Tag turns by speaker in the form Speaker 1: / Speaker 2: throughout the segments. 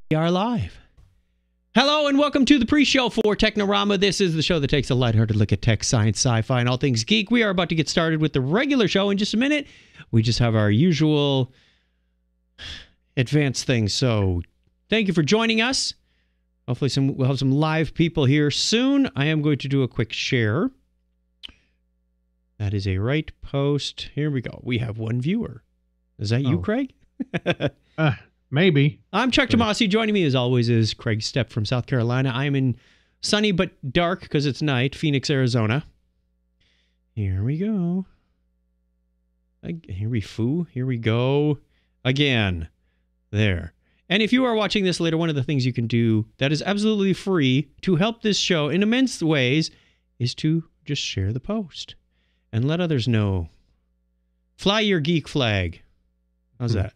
Speaker 1: We are live. Hello and welcome to the pre-show for Technorama. This is the show that takes a lighthearted look at tech, science, sci-fi, and all things geek. We are about to get started with the regular show in just a minute. We just have our usual advanced things. So thank you for joining us. Hopefully we'll have some live people here soon. I am going to do a quick share. That is a right post. Here we go. We have one viewer. Is that you, Craig?
Speaker 2: Maybe.
Speaker 1: I'm Chuck Tomasi. Joining me as always is Craig Stepp from South Carolina. I am in sunny but dark because it's night, Phoenix, Arizona. Here we go. Here we go. Again. There. And if you are watching this later, one of the things you can do that is absolutely free to help this show in immense ways is to just share the post and let others know. Fly your geek flag. How's that?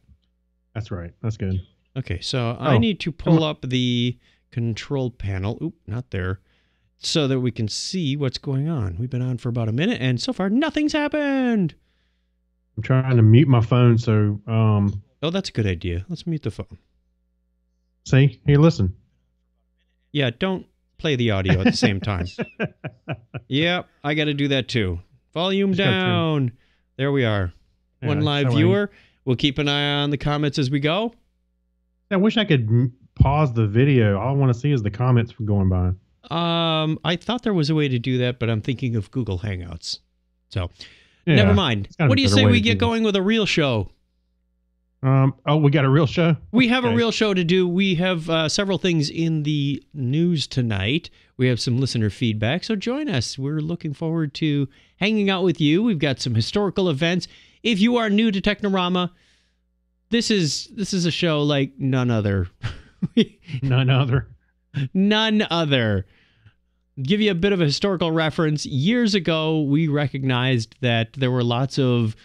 Speaker 2: That's right. That's good.
Speaker 1: Okay, so I need to pull up the control panel. Oop, not there. So that we can see what's going on. We've been on for about a minute, and so far nothing's happened.
Speaker 2: I'm trying to mute my phone, so...
Speaker 1: Oh, that's a good idea. Let's mute the phone.
Speaker 2: See? Here, listen.
Speaker 1: Yeah, don't play the audio at the same time. Yep, I got to do that too. Volume down. There we are. Yeah, one live viewer. We'll keep an eye on the comments as we go.
Speaker 2: I wish I could pause the video. All I want to see is the comments going by.
Speaker 1: I thought there was a way to do that, but I'm thinking of Google Hangouts. So, never mind. What do you say we get going with a real show?
Speaker 2: Oh, we got a real show?
Speaker 1: We have a real show to do. We have several things in the news tonight. We have some listener feedback, so join us. We're looking forward to hanging out with you. We've got some historical events. If you are new to Technorama, this is a show like none other.
Speaker 2: None other.
Speaker 1: None other. Give you a bit of a historical reference. Years ago, we recognized that there were lots of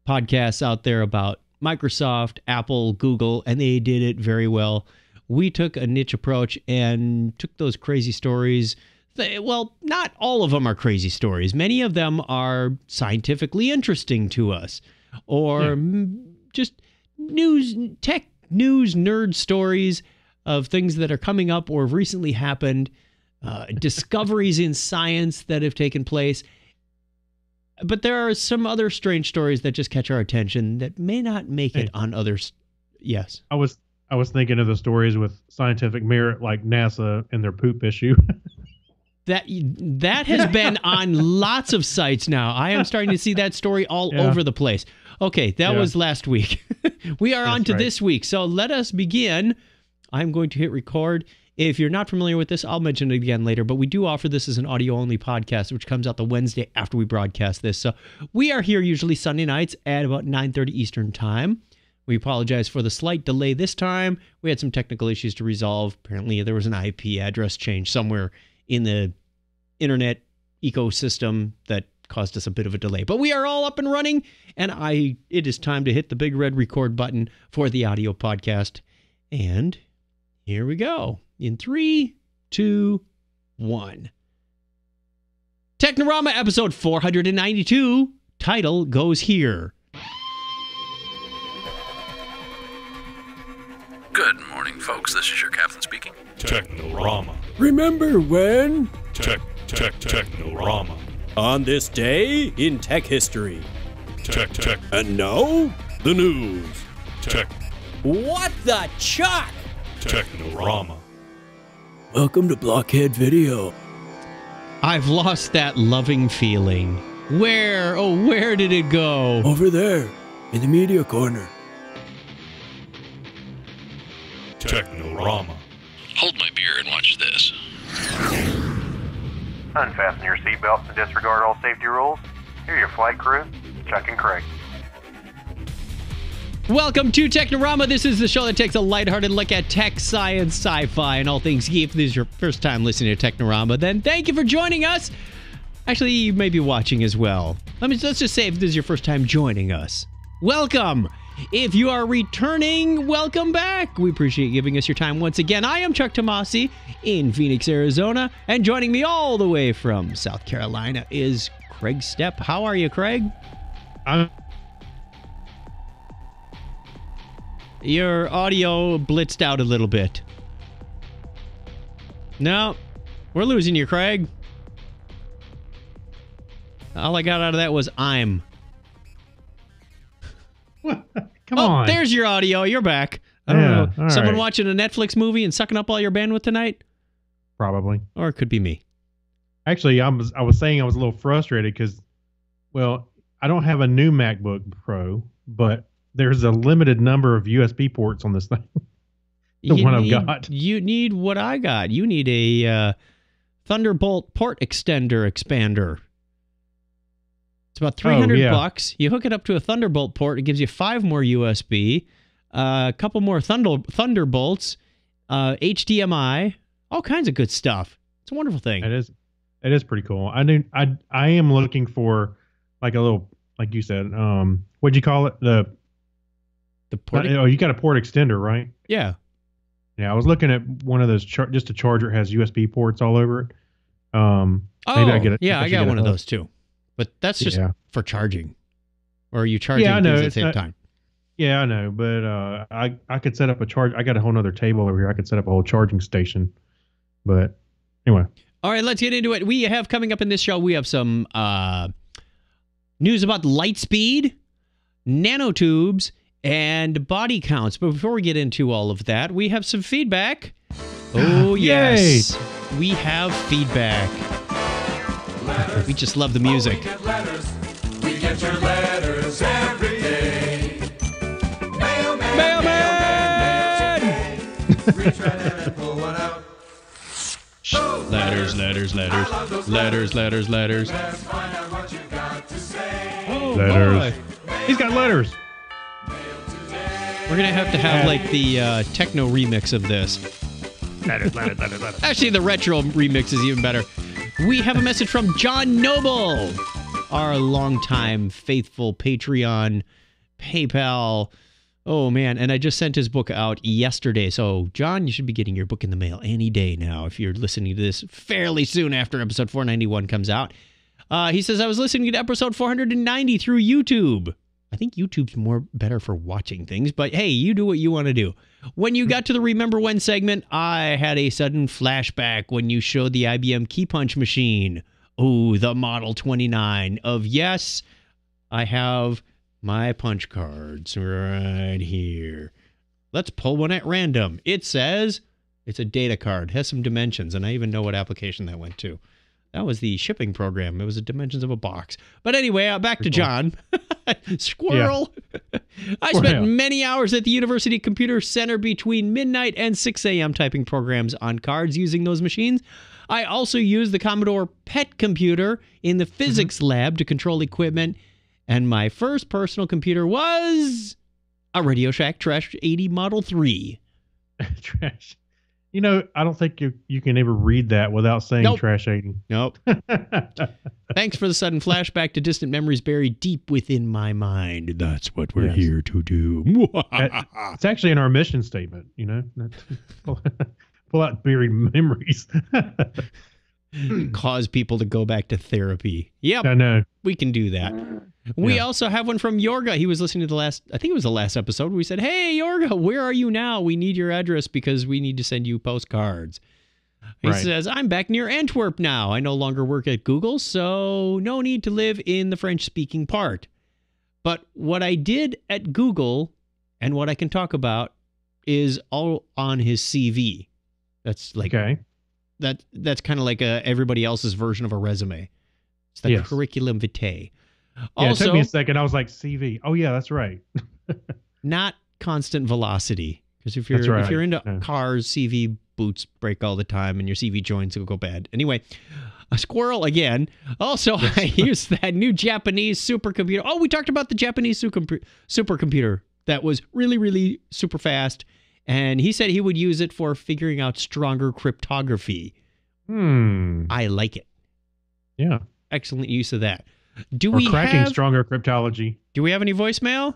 Speaker 1: podcasts out there about Microsoft, Apple, Google, and they did it very well. We took a niche approach and took those crazy stories. Well, not all of them are crazy stories. Many of them are scientifically interesting to us, or just tech news, nerd stories of things that are coming up or have recently happened, discoveries in science that have taken place. But there are some other strange stories that just catch our attention that may not make it on others. Yes.
Speaker 2: I was thinking of the stories with scientific merit, like NASA and their poop issue.
Speaker 1: That has been on lots of sites now. I am starting to see that story all over the place. Okay, that was last week. We are on to this week. So let us begin. I'm going to hit record. If you're not familiar with this, I'll mention it again later, but we do offer this as an audio-only podcast, which comes out the Wednesday after we broadcast this. So we are here usually Sunday nights at about 9:30 Eastern Time. We apologize for the slight delay this time. We had some technical issues to resolve. Apparently, there was an IP address change somewhere in the internet ecosystem that caused us a bit of a delay. But we are all up and running, and it is time to hit the big red record button for the audio podcast. And here we go. In 3, 2, 1. Technorama episode 492. Title goes here.
Speaker 3: Good morning, folks. This is your captain speaking.
Speaker 4: Technorama.
Speaker 5: Remember when?
Speaker 4: Technorama.
Speaker 5: On this day in tech history.
Speaker 4: Tech.
Speaker 5: And now, the news.
Speaker 4: Tech.
Speaker 5: What the chuck?
Speaker 4: Technorama.
Speaker 5: Welcome to Blockhead Video.
Speaker 1: I've lost that loving feeling. Where did it go?
Speaker 5: Over there, in the media corner.
Speaker 4: Technorama.
Speaker 3: Hold my beer and watch this.
Speaker 6: Unfasten your seatbelts and disregard all safety rules. Here are your flight crew, Chuck and Craig.
Speaker 1: Welcome to Technorama. This is the show that takes a lighthearted look at tech, science, sci-fi, and all things geek. If this is your first time listening to Technorama, then thank you for joining us. Actually, you may be watching as well. Let's just say if this is your first time joining us, welcome. If you are returning, welcome back. We appreciate giving us your time once again. I am Chuck Tomasi in Phoenix, Arizona, and joining me all the way from South Carolina is Craig Stepp. How are you, Craig? Your audio blitzed out a little bit. No, we're losing you, Craig. All I got out of that was I'm.
Speaker 2: Come on.
Speaker 1: There's your audio. You're back. I don't know.
Speaker 2: all
Speaker 1: Someone
Speaker 2: right.
Speaker 1: watching a Netflix movie and sucking up all your bandwidth tonight?
Speaker 2: Probably.
Speaker 1: Or it could be me.
Speaker 2: Actually, I was saying I was a little frustrated because, well, I don't have a new MacBook Pro, but there's a limited number of USB ports on this thing. I've got.
Speaker 1: You need what I got. You need a Thunderbolt port extender expander. It's about $300. You hook it up to a Thunderbolt port. It gives you 5 more USB, a couple more Thunderbolts, HDMI, all kinds of good stuff. It's a wonderful thing.
Speaker 2: It is pretty cool. I am looking for like a little, like you said, what'd you call it? The
Speaker 1: port.
Speaker 2: You got a port extender, right?
Speaker 1: Yeah.
Speaker 2: Yeah, I was looking at one of those. Just a charger has USB ports all over it. Maybe I get it.
Speaker 1: Yeah, I got one of those too. But that's just for charging. Or are you charging things at the same time?
Speaker 2: Yeah, I know. But I could set up a charge. I got a whole other table over here. I could set up a whole charging station. But anyway.
Speaker 1: All right, let's get into it. We have coming up in this show, we have some news about light speed, nanotubes, and body counts. But before we get into all of that, we have some feedback. Oh, yes. We have feedback. We just love the music.
Speaker 7: We get your letters every day.
Speaker 1: Mailman!
Speaker 7: Reach right in and pull one out.
Speaker 1: Letters.
Speaker 7: Let's find out what you got to say.
Speaker 1: Oh,
Speaker 2: Letters.
Speaker 1: boy.
Speaker 2: He's got letters.
Speaker 1: We're going to have like the techno remix of this.
Speaker 2: Letters.
Speaker 1: Actually, the retro remix is even better. We have a message from John Noble, our longtime faithful Patreon, PayPal. Oh, man. And I just sent his book out yesterday. So, John, you should be getting your book in the mail any day now if you're listening to this fairly soon after episode 491 comes out. He says, I was listening to episode 490 through YouTube. I think YouTube's better for watching things, but hey, you do what you want to do. When you got to the Remember When segment, I had a sudden flashback when you showed the IBM key punch machine. Oh, the Model 29 of yes, I have my punch cards right here. Let's pull one at random. It says it's a data card, has some dimensions, and I even know what application that went to. That was the shipping program. It was the dimensions of a box. But anyway, back to John. Squirrel. Yeah. I spent many hours at the University Computer Center between midnight and 6 a.m. typing programs on cards using those machines. I also used the Commodore PET computer in the physics lab to control equipment. And my first personal computer was a Radio Shack Trash 80 Model 3.
Speaker 2: Trash. You know, I don't think you can ever read that without saying Trash 80.
Speaker 1: Nope. Thanks for the sudden flashback to distant memories buried deep within my mind. That's what we're here to do.
Speaker 2: It's actually in our mission statement, you know. Pull out buried memories.
Speaker 1: Cause people to go back to therapy. Yep.
Speaker 2: I know.
Speaker 1: We can do that. We also have one from Yorga. He was listening to the last, I think it was the last episode, where we said, hey, Yorga, where are you now? We need your address because we need to send you postcards. He says, I'm back near Antwerp now. I no longer work at Google, so no need to live in the French-speaking part. But what I did at Google and what I can talk about is all on his CV. That's like that's kind of like everybody else's version of a resume. It's the curriculum vitae.
Speaker 2: Yeah,
Speaker 1: Also,
Speaker 2: it took me a second. I was like, CV. Oh, yeah, that's right.
Speaker 1: not constant velocity. Because if you're into cars, CV boots break all the time and your CV joints will go bad. Anyway, a squirrel again. Also, I used that new Japanese supercomputer. Oh, we talked about the Japanese supercomputer that was really, really super fast. And he said he would use it for figuring out stronger cryptography. I like it.
Speaker 2: Yeah.
Speaker 1: Excellent use of that.
Speaker 2: Cracking stronger cryptology.
Speaker 1: Do we have any voicemail?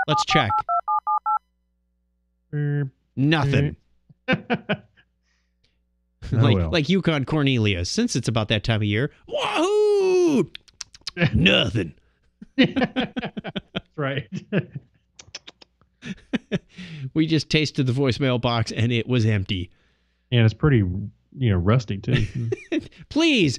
Speaker 1: Let's check. Nothing. Like Yukon Cornelius. Since it's about that time of year, wahoo! Nothing.
Speaker 2: That's right.
Speaker 1: We just tasted the voicemail box and it was empty.
Speaker 2: And it's pretty rusty too.
Speaker 1: Please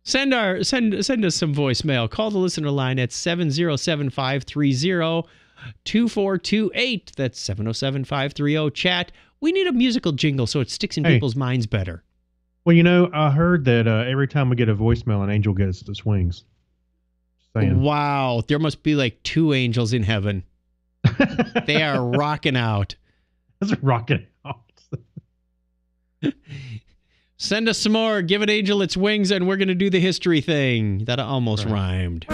Speaker 1: send us some voicemail. Call the listener line at 707-530-2428. That's 707-530-CHAT. We need a musical jingle so it sticks in people's minds better.
Speaker 2: Well, I heard that every time we get a voicemail, an angel gets the swings. Just saying.
Speaker 1: Wow. There must be like 2 angels in heaven. They are rocking out.
Speaker 2: That's rocking out.
Speaker 1: Send us some more. Give an angel its wings, and we're going to do the history thing. That almost rhymed.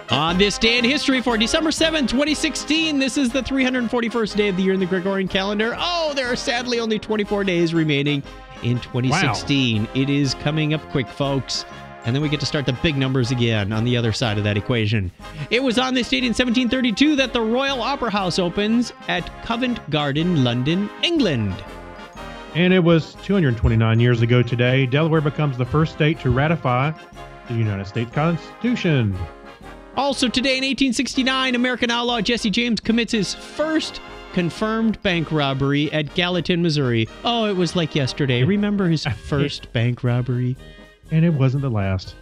Speaker 1: On this day in history for December 7th, 2016, this is the 341st day of the year in the Gregorian calendar. Oh, there are sadly only 24 days remaining in 2016. Wow. It is coming up quick, folks. And then we get to start the big numbers again on the other side of that equation. It was on this date in 1732 that the Royal Opera House opens at Covent Garden, London, England.
Speaker 2: And it was 229 years ago today, Delaware becomes the first state to ratify the United States Constitution.
Speaker 1: Also today in 1869, American outlaw Jesse James commits his first confirmed bank robbery at Gallatin, Missouri. Oh, it was like yesterday. Remember his first bank robbery?
Speaker 2: And it wasn't the last.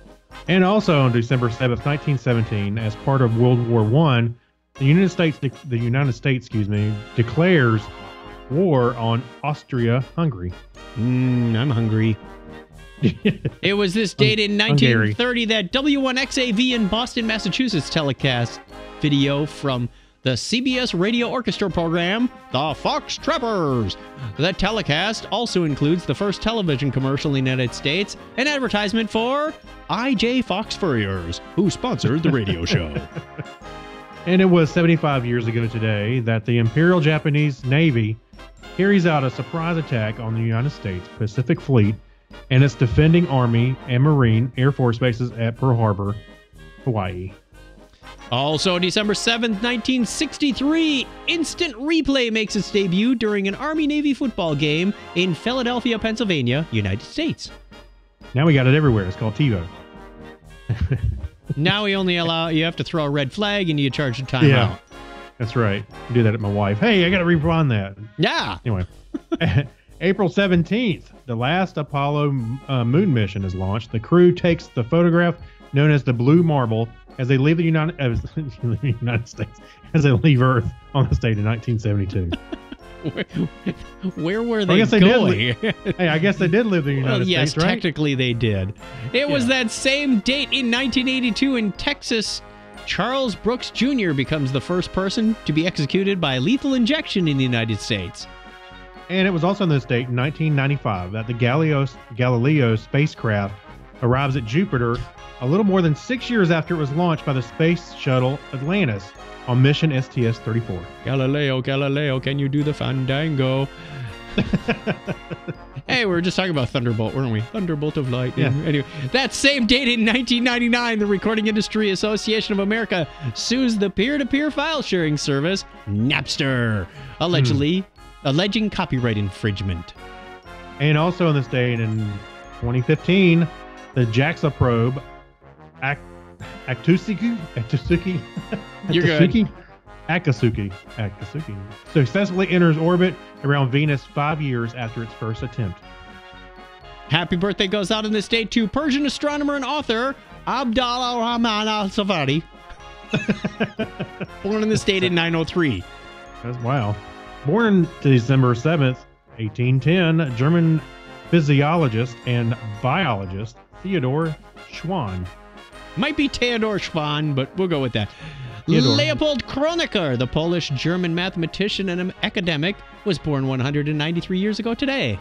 Speaker 2: And also on December 7th, 1917, as part of World War I, the United States declares war on Austria-Hungary.
Speaker 1: I'm hungry. It was this date in 1930 that W1XAV in Boston, Massachusetts telecast video from the CBS Radio Orchestra program, The Fox Trappers. The telecast also includes the first television commercial in the United States, an advertisement for I.J. Fox Furriers, who sponsored the radio show.
Speaker 2: And it was 75 years ago today that the Imperial Japanese Navy carries out a surprise attack on the United States Pacific Fleet and its defending Army and Marine Air Force bases at Pearl Harbor, Hawaii.
Speaker 1: Also, December 7th, 1963, Instant Replay makes its debut during an Army-Navy football game in Philadelphia, Pennsylvania, United States.
Speaker 2: Now we got it everywhere. It's called TiVo.
Speaker 1: Now we only allow, you have to throw a red flag and you charge a timeout.
Speaker 2: Yeah, that's right. I do that at my wife. Hey, I got to rewind that.
Speaker 1: Yeah.
Speaker 2: Anyway, April 17th, the last Apollo moon mission is launched. The crew takes the photograph known as the Blue Marble as they leave the United States, as they leave Earth on this date in 1972.
Speaker 1: Where were they going?
Speaker 2: I guess they did live in the United States,
Speaker 1: yes,
Speaker 2: right?
Speaker 1: Technically they did. It was that same date in 1982 in Texas. Charles Brooks Jr. becomes the first person to be executed by lethal injection in the United States.
Speaker 2: And it was also on this date in 1995 that the Galileo spacecraft arrives at Jupiter a little more than 6 years after it was launched by the space shuttle Atlantis on mission STS-34.
Speaker 1: Galileo, Galileo, can you do the fandango? Hey, we were just talking about Thunderbolt, weren't we? Thunderbolt of lightning. Yeah. Anyway, that same date in 1999, the Recording Industry Association of America sues the peer-to-peer file sharing service Napster, alleging copyright infringement.
Speaker 2: And also on this date in 2015, the JAXA probe Akatsuki successfully enters orbit around Venus 5 years after its first attempt.
Speaker 1: Happy birthday goes out on this day to Persian astronomer and author Abdallah Rahman al-Safadi. Born in this date in 903.
Speaker 2: That's wow. Born December 7th, 1810, German physiologist and biologist Theodor Schwann.
Speaker 1: Might be Theodor Schwann, but we'll go with that.
Speaker 2: Theodor.
Speaker 1: Leopold Kronecker, the Polish-German mathematician and academic, was born 193 years ago today.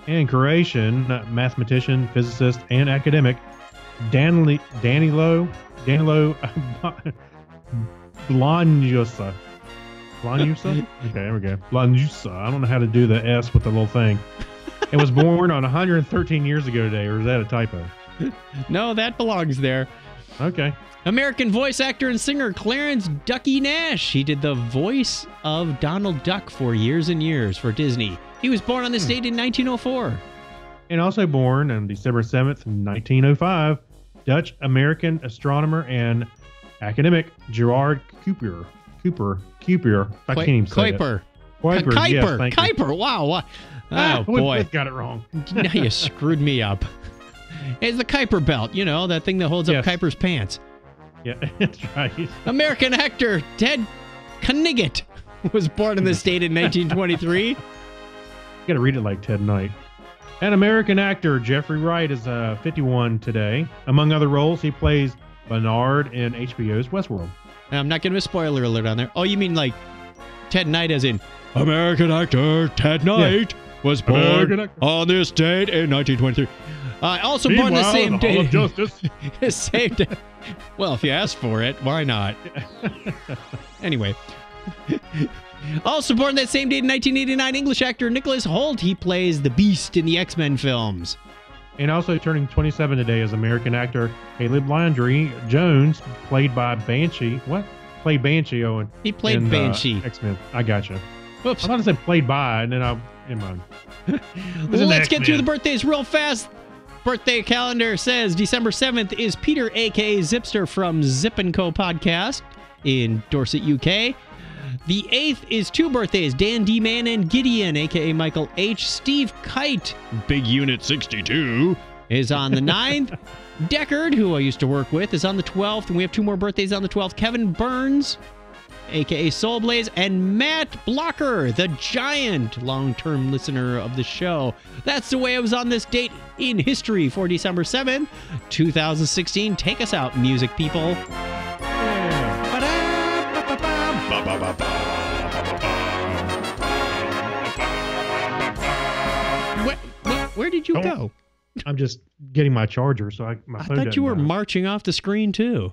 Speaker 2: And Croatian mathematician, physicist, and academic Danilo Blanyusa. Blanyusa? Okay, there we go. Blanyusa. I don't know how to do the S with the little thing. It was born on 113 years ago today, or is that a typo?
Speaker 1: No, that belongs there.
Speaker 2: Okay.
Speaker 1: American voice actor and singer Clarence Ducky Nash. He did the voice of Donald Duck for years and years for Disney. He was born on this date in 1904.
Speaker 2: And also born on December 7th, 1905, Dutch-American astronomer and academic Gerard Kuiper. I can't even say it. Kuiper, yes,
Speaker 1: Kuiper.
Speaker 2: thank you.
Speaker 1: Kuiper. Wow. Oh,
Speaker 2: we
Speaker 1: boy.
Speaker 2: both got it wrong.
Speaker 1: Now you screwed me up. It's the Kuiper belt, that thing that holds up
Speaker 2: Yes.
Speaker 1: Kuiper's pants.
Speaker 2: Yeah, that's right.
Speaker 1: American actor Ted Knigget was born in this state in 1923.
Speaker 2: You got to read it like Ted Knight. And American actor Jeffrey Wright is 51 today. Among other roles, he plays Bernard in HBO's Westworld.
Speaker 1: I'm not giving a spoiler alert on there. Oh, you mean like Ted Knight as in American actor Ted Knight was
Speaker 2: American
Speaker 1: born
Speaker 2: actor.
Speaker 1: on this date in 1923. Also born the same
Speaker 2: in the Hall
Speaker 1: day.
Speaker 2: of Justice.
Speaker 1: The same day. Well, if you ask for it, why not? Anyway. Also born that same date in 1989, English actor Nicholas Hoult. He plays the Beast in the X-Men films.
Speaker 2: And also turning 27 today is American actor Caleb Landry Jones, played by Banshee. What? Played Banshee, Owen.
Speaker 1: He played Banshee.
Speaker 2: X-Men. I gotcha.
Speaker 1: Whoops.
Speaker 2: I thought I said played by, and then never mind.
Speaker 1: Well, let's get through the birthdays real fast. Birthday calendar says December 7th is Peter, a.k.a. Zipster from Zip & Co. podcast in Dorset, UK. The 8th is two birthdays, Dan D. Man and Gideon, a.k.a. Michael H. Steve Kite, Big Unit 62, is on the 9th. Deckard, who I used to work with, is on the 12th, and we have two more birthdays on the 12th. Kevin Burns, a.k.a. Soul Blaze, and Matt Blocker, the giant long-term listener of the show. That's the way it was on this date in history for December 7th, 2016. Take us out, music people. Where did you go?
Speaker 2: I'm just getting my charger, so my
Speaker 1: I
Speaker 2: phone
Speaker 1: thought you were
Speaker 2: doesn't die.
Speaker 1: marching off the screen, too.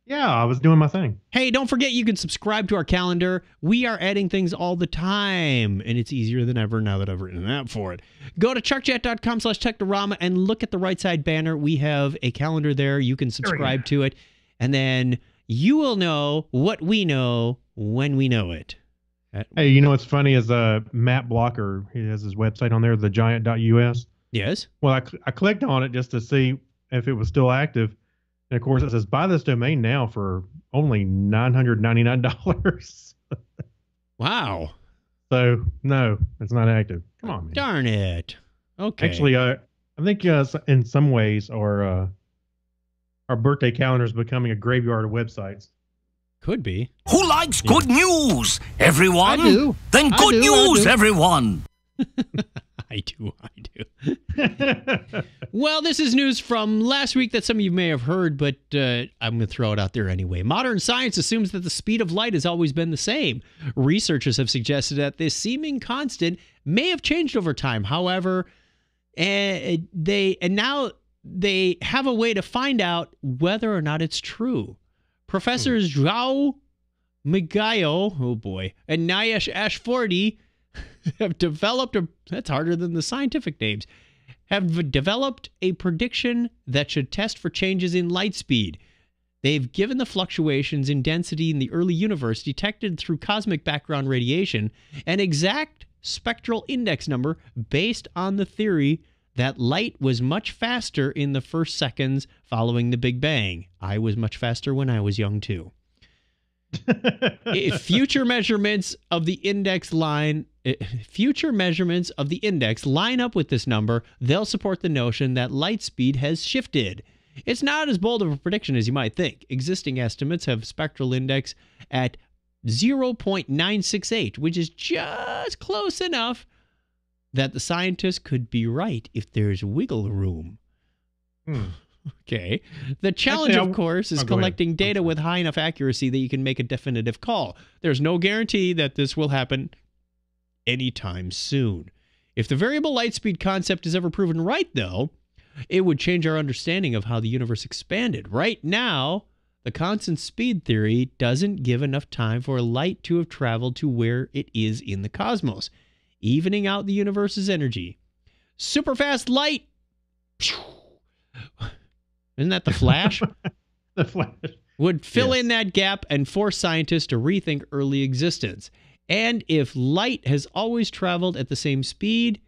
Speaker 2: Yeah, I was doing my thing.
Speaker 1: Hey, don't forget you can subscribe to our calendar. We are adding things all the time, and it's easier than ever now that I've written an app for it. Go to chuckchat.com/Technorama and look at the right side banner. We have a calendar there. You can subscribe to it, and then you will know what we know when we know it.
Speaker 2: Hey, you know what's funny is Matt Blocker, he has his website on there, thegiant.us.
Speaker 1: Yes?
Speaker 2: Well, I clicked on it just to see if it was still active. And of course, it says buy this domain now for only $999.
Speaker 1: Wow.
Speaker 2: So, no, it's not active. Come on, man.
Speaker 1: Darn it. Okay.
Speaker 2: Actually, I think in some ways our birthday calendar is becoming a graveyard of websites.
Speaker 1: Could be.
Speaker 8: Who likes good news? Everyone?
Speaker 1: I do.
Speaker 8: Then
Speaker 1: I
Speaker 8: good
Speaker 1: do,
Speaker 8: news,
Speaker 1: I do.
Speaker 8: everyone.
Speaker 1: I do. Well, this is news from last week that some of you may have heard, but I'm going to throw it out there anyway. Modern science assumes that the speed of light has always been the same. Researchers have suggested that this seeming constant may have changed over time. However, now they have a way to find out whether or not it's true. Professors João Migaio, oh boy, and Nayesh Ashfordy have developed that's harder than the scientific names, have developed a prediction that should test for changes in light speed. They've given the fluctuations in density in the early universe detected through cosmic background radiation an exact spectral index number based on the theory that light was much faster in the first seconds following the Big Bang. I was much faster when I was young, too. If future measurements of the index line up with this number, they'll support the notion that light speed has shifted. It's not as bold of a prediction as you might think. Existing estimates have spectral index at 0.968, which is just close enough that the scientists could be right if there's wiggle room. Okay. The challenge, of course, is collecting data with high enough accuracy that you can make a definitive call. There's no guarantee that this will happen anytime soon. If the variable light speed concept is ever proven right, though, it would change our understanding of how the universe expanded. Right now, the constant speed theory doesn't give enough time for light to have traveled to where it is in the cosmos, evening out the universe's energy. Super fast light. Isn't that the Flash?
Speaker 2: The Flash.
Speaker 1: Would fill in that gap and force scientists to rethink early existence. And if light has always traveled at the same speed,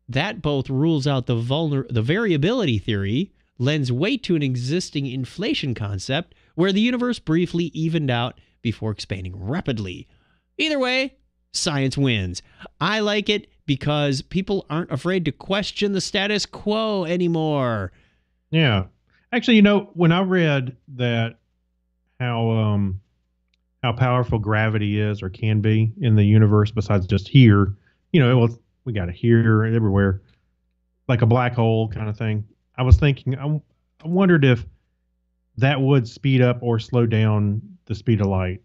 Speaker 1: that both rules out the variability theory, lends weight to an existing inflation concept, where the universe briefly evened out before expanding rapidly. Either way, science wins. I like it because people aren't afraid to question the status quo anymore.
Speaker 2: Yeah. Actually, when I read that how powerful gravity is or can be in the universe besides just here, we got it here and everywhere, like a black hole kind of thing. I was thinking, I wondered if that would speed up or slow down the speed of light.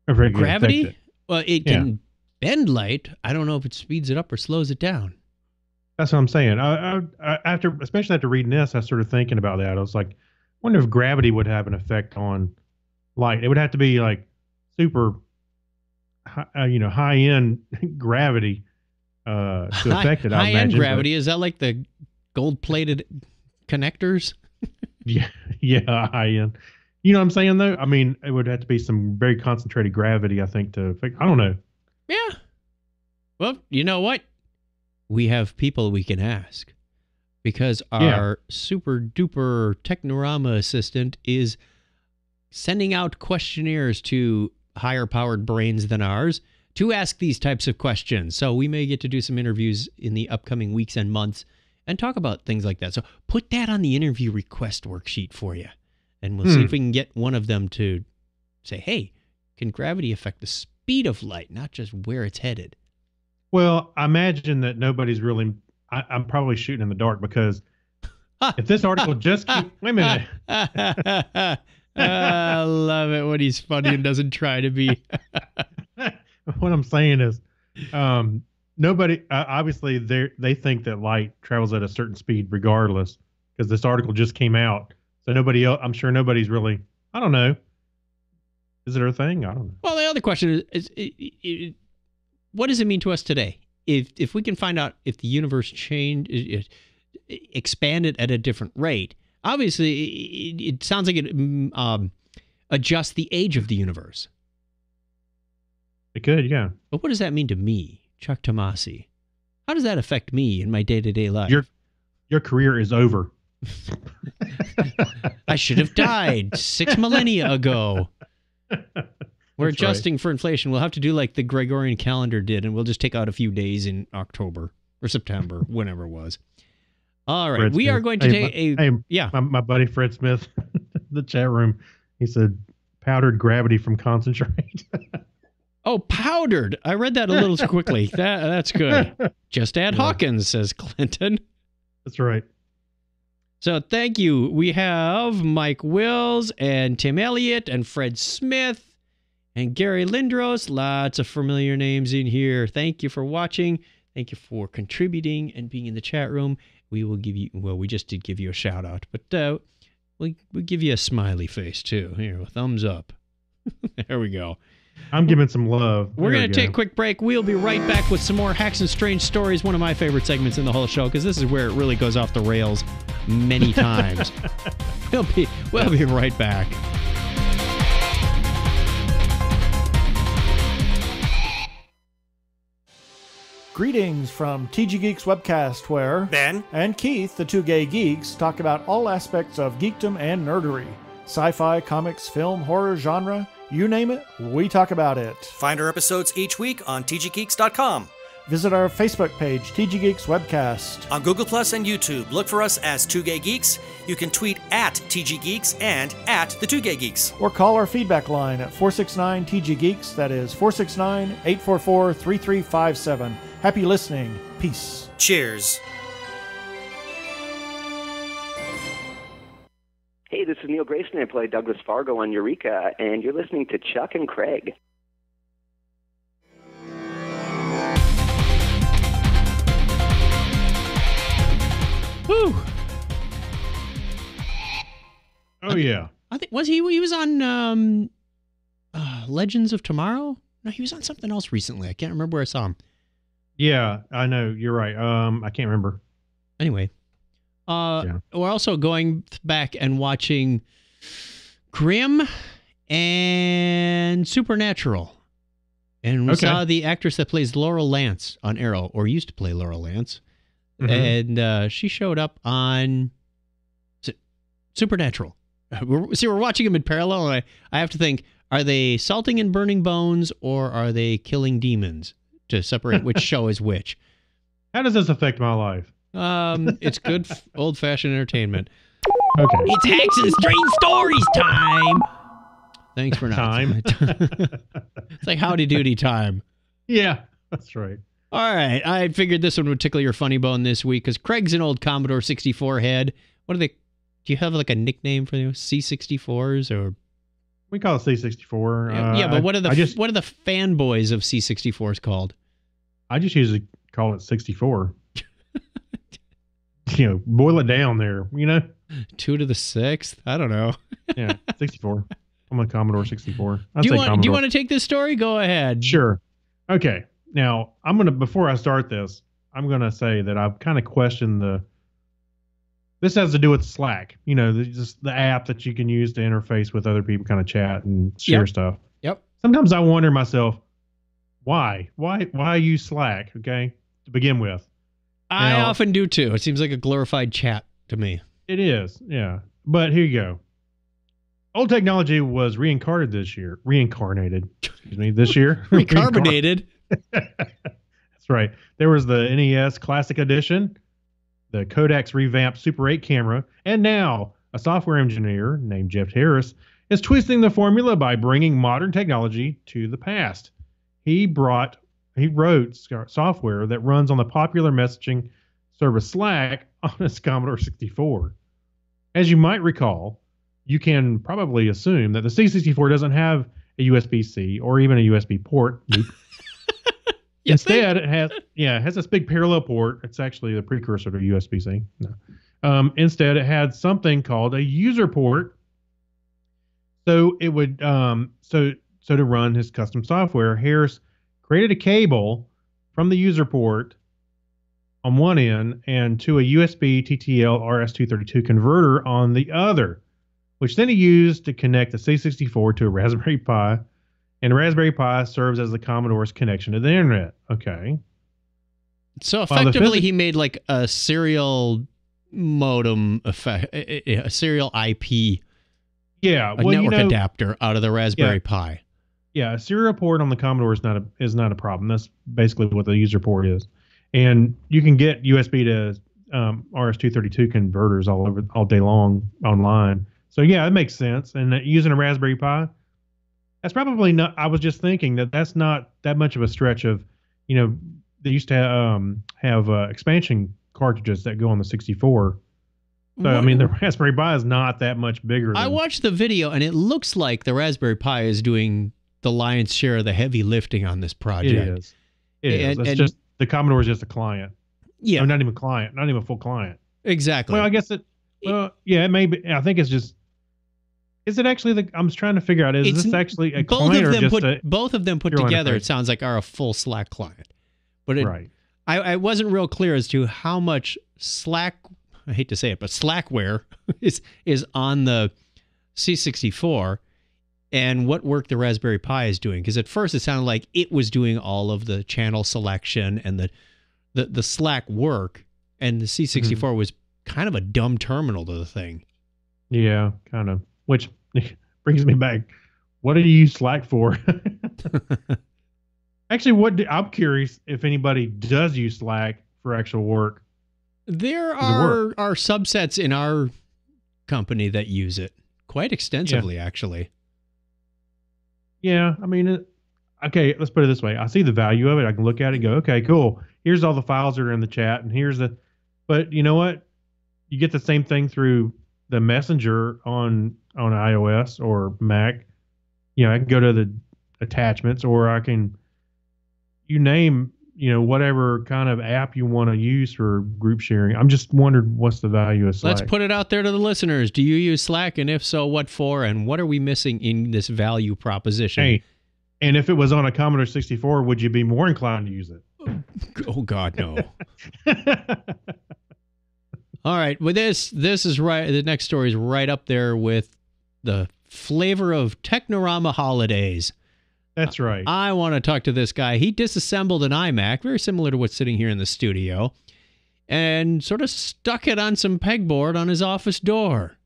Speaker 1: Gravity? Well, it can bend light. I don't know if it speeds it up or slows it down.
Speaker 2: That's what I'm saying. Especially after reading this, I started thinking about that. I was like, I wonder if gravity would have an effect on light. It would have to be like super, high end gravity to affect it.
Speaker 1: High end gravity, is that like the gold plated connectors?
Speaker 2: Yeah, high end. You know what I'm saying though? I mean, it would have to be some very concentrated gravity, I think, to affect. I don't know.
Speaker 1: Yeah. Well, you know what? We have people we can ask because our super duper Technorama assistant is sending out questionnaires to higher powered brains than ours to ask these types of questions. So we may get to do some interviews in the upcoming weeks and months and talk about things like that. So put that on the interview request worksheet for you. And we'll see if we can get one of them to say, hey, can gravity affect the speed of light, not just where it's headed?
Speaker 2: Well, I imagine that nobody's really. I'm probably shooting in the dark because if this article just wait a minute.
Speaker 1: I love it when he's funny and doesn't try to be.
Speaker 2: What I'm saying is, nobody obviously they think that light travels at a certain speed regardless because this article just came out. So nobody else. I'm sure nobody's really. I don't know. Is it a thing? I don't know.
Speaker 1: Well, the other question is what does it mean to us today? If we can find out if the universe expanded at a different rate, obviously it sounds like it adjusts the age of the universe.
Speaker 2: It could, yeah.
Speaker 1: But what does that mean to me, Chuck Tomasi? How does that affect me in my day-to-day life?
Speaker 2: Your career is over.
Speaker 1: I should have died 6 millennia ago. We're adjusting for inflation. We'll have to do like the Gregorian calendar did, and we'll just take out a few days in October or September, whenever it was. All right.
Speaker 2: Fred
Speaker 1: We
Speaker 2: Smith.
Speaker 1: are going to take
Speaker 2: my buddy Fred Smith, the chat room, he said powdered gravity from concentrate.
Speaker 1: Oh, powdered. I read that a little too quickly. That's good. Just add Hawkins, says Clinton.
Speaker 2: That's right.
Speaker 1: So thank you. We have Mike Wills and Tim Elliott and Fred Smith and Gary Lindros. Lots of familiar names in here. Thank you for watching. Thank you for contributing and being in the chat room. We will give you, well, we just did give you a shout out, but we'll give you a smiley face too. Here, a thumbs up. There we go.
Speaker 2: I'm giving some love.
Speaker 1: We're going to take a quick break. We'll be right back with some more Hacks and Strange Stories, one of my favorite segments in the whole show, because this is where it really goes off the rails many times. We'll be right back.
Speaker 9: Greetings from TG Geeks Webcast, where
Speaker 8: Ben
Speaker 9: and Keith, the two gay geeks, talk about all aspects of geekdom and nerdery. Sci-fi, comics, film, horror, genre, you name it, we talk about it.
Speaker 8: Find our episodes each week on tggeeks.com.
Speaker 9: Visit our Facebook page, TG Geeks Webcast.
Speaker 8: On Google Plus and YouTube, look for us as 2 Gay Geeks. You can tweet at TG Geeks and at the 2 Gay Geeks.
Speaker 9: Or call our feedback line at 469-TG-GEEKS. That is 469-844-3357. Happy listening. Peace.
Speaker 8: Cheers.
Speaker 10: Hey, this is Neil Grayson. I play Douglas Fargo on Eureka, and you're listening to Chuck and Craig.
Speaker 1: Whew.
Speaker 2: Oh, yeah.
Speaker 1: I think he was on Legends of Tomorrow? No, he was on something else recently. I can't remember where I saw him.
Speaker 2: Yeah, I know. You're right. I can't remember.
Speaker 1: Anyway, we're also going back and watching Grimm and Supernatural. And we saw the actress that plays Laurel Lance on Arrow, or used to play Laurel Lance. Mm-hmm. And she showed up on Supernatural. We're watching them in parallel, and I have to think, are they salting and burning bones, or are they killing demons to separate which show is which?
Speaker 2: How does this affect my life?
Speaker 1: It's good old-fashioned entertainment.
Speaker 2: Okay.
Speaker 1: It's Hacks and Strange Stories time! Thanks for not.
Speaker 2: Time.
Speaker 1: It's like Howdy Doody time.
Speaker 2: Yeah, that's right.
Speaker 1: All right, I figured this one would tickle your funny bone this week because Craig's an old Commodore 64 head. What are they? Do you have like a nickname for those C64s or?
Speaker 2: We call it C64.
Speaker 1: Yeah, but what are the fanboys of C64s called?
Speaker 2: I just usually call it 64. Boil it down there.
Speaker 1: 2 to the 6th. I don't know.
Speaker 2: Yeah, 64. I'm a Commodore 64.
Speaker 1: Do you want to take this story? Go ahead.
Speaker 2: Sure. Okay. Now, before I start this, I'm going to say that I've kind of questioned this has to do with Slack, just the app that you can use to interface with other people, kind of chat and share stuff.
Speaker 1: Yep.
Speaker 2: Sometimes I wonder myself, why use Slack? Okay. To begin with.
Speaker 1: I often do too. It seems like a glorified chat to me.
Speaker 2: It is. Yeah. But here you go. Old technology was reincarnated this year. This year.
Speaker 1: Recarbonated.
Speaker 2: That's right. There was the NES Classic Edition, the Kodak's revamped Super 8 camera, and now a software engineer named Jeff Harris is twisting the formula by bringing modern technology to the past. He wrote software that runs on the popular messaging service Slack on his Commodore 64. As you might recall, you can probably assume that the C64 doesn't have a USB-C or even a USB port. Instead, it has this big parallel port. It's actually the precursor to USB-C. No. Instead, it had something called a user port. So it would so to run his custom software, Harris created a cable from the user port on one end and to a USB TTL RS-232 converter on the other, which then he used to connect the C64 to a Raspberry Pi, and the Raspberry Pi serves as the Commodore's connection to the internet. Okay.
Speaker 1: So effectively, he made like a serial modem effect, a serial IP, network adapter out of the Raspberry Pi.
Speaker 2: Yeah, a serial port on the Commodore is not a problem. That's basically what the user port is, and you can get USB to RS-232 converters all day long online. So yeah, it makes sense. And using a Raspberry Pi, that's probably not. I was just thinking that's not that much of a stretch of, they used to have expansion cartridges that go on the 64. So I mean, the Raspberry Pi is not that much bigger.
Speaker 1: I watched the video, and it looks like the Raspberry Pi is doing the lion's share of the heavy lifting on this project.
Speaker 2: It is. It's just the Commodore is just a client.
Speaker 1: Yeah,
Speaker 2: or not even a client, not even a full client.
Speaker 1: Exactly.
Speaker 2: Well, I guess it. Well, yeah, it may be. I think it's just. Is it actually I'm just trying to figure out. Is this actually a client or just
Speaker 1: both of them put together? It sounds like are a full Slack client, but
Speaker 2: right.
Speaker 1: I wasn't real clear as to how much Slack. I hate to say it, but Slackware is on the C64. And what work the Raspberry Pi is doing. Because at first it sounded like it was doing all of the channel selection and the Slack work. And the C64 was kind of a dumb terminal to the thing.
Speaker 2: Yeah, kind of. Which brings me back. What do you use Slack for? Actually, I'm curious if anybody does use Slack for actual work.
Speaker 1: There are subsets in our company that use it quite extensively, actually.
Speaker 2: Yeah, I mean, okay, let's put it this way. I see the value of it. I can look at it and go, okay, cool. Here's all the files that are in the chat, and but you know what? You get the same thing through the Messenger on iOS or Mac. I can go to the attachments, or I can, name, whatever kind of app you want to use for group sharing. I'm just wondering what's the value of Slack.
Speaker 1: Let's put it out there to the listeners. Do you use Slack? And if so, what for? And what are we missing in this value proposition?
Speaker 2: Hey, and if it was on a Commodore 64, would you be more inclined to use it?
Speaker 1: Oh, God, no. All right. Well, this is right. The next story is right up there with the flavor of Technorama holidays.
Speaker 2: That's right.
Speaker 1: I want to talk to this guy. He disassembled an iMac, very similar to what's sitting here in the studio, and sort of stuck it on some pegboard on his office door.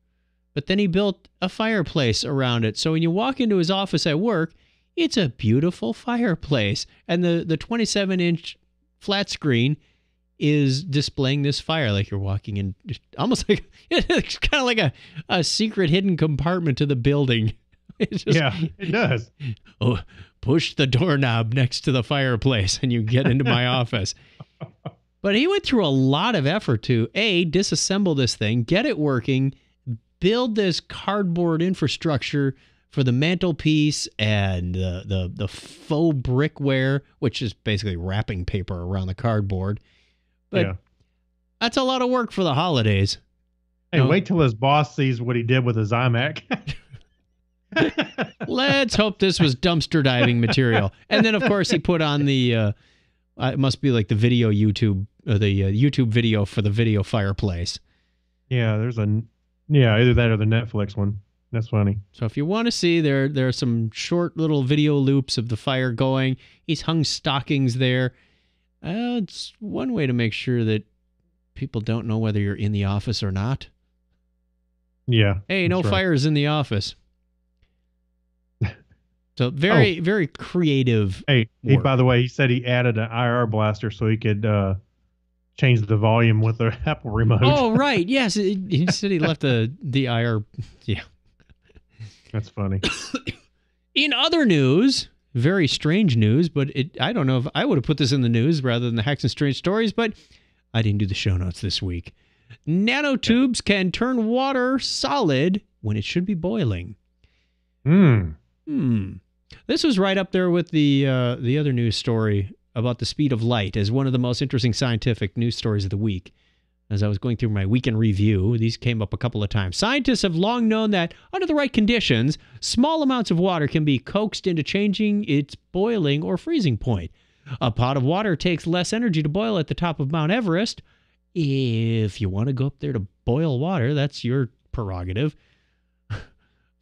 Speaker 1: But then he built a fireplace around it. So when you walk into his office at work, it's a beautiful fireplace. And the 27-inch flat screen is displaying this fire like you're walking in, almost like it's kind of like a secret hidden compartment to the building.
Speaker 2: Yeah, it does.
Speaker 1: Oh, push the doorknob next to the fireplace and you get into my office. But he went through a lot of effort to, A, disassemble this thing, get it working, build this cardboard infrastructure for the mantelpiece and the faux brickware, which is basically wrapping paper around the cardboard. But that's a lot of work for the holidays.
Speaker 2: Hey, wait till his boss sees what he did with his iMac.
Speaker 1: Let's hope this was dumpster diving material. And then, of course, he put on the, it must be like the video YouTube, the YouTube video for the video fireplace.
Speaker 2: Yeah, there's either that or the Netflix one. That's funny.
Speaker 1: So if you want to see, there are some short little video loops of the fire going. He's hung stockings there. It's one way to make sure that people don't know whether you're in the office or not.
Speaker 2: Yeah.
Speaker 1: Hey, no fires in the office. So very creative.
Speaker 2: Hey, by the way, he said he added an IR blaster so he could change the volume with the Apple remote.
Speaker 1: Oh, right. Yes. He said he left the IR. Yeah.
Speaker 2: That's funny.
Speaker 1: In other news, very strange news, but I don't know if I would have put this in the news rather than the Hacks and Strange Stories, but I didn't do the show notes this week. Nanotubes can turn water solid when it should be boiling. This was right up there with the other news story about the speed of light as one of the most interesting scientific news stories of the week. As I was going through my weekend review, these came up a couple of times. Scientists have long known that under the right conditions, small amounts of water can be coaxed into changing its boiling or freezing point. A pot of water takes less energy to boil at the top of Mount Everest. If you want to go up there to boil water, that's your prerogative.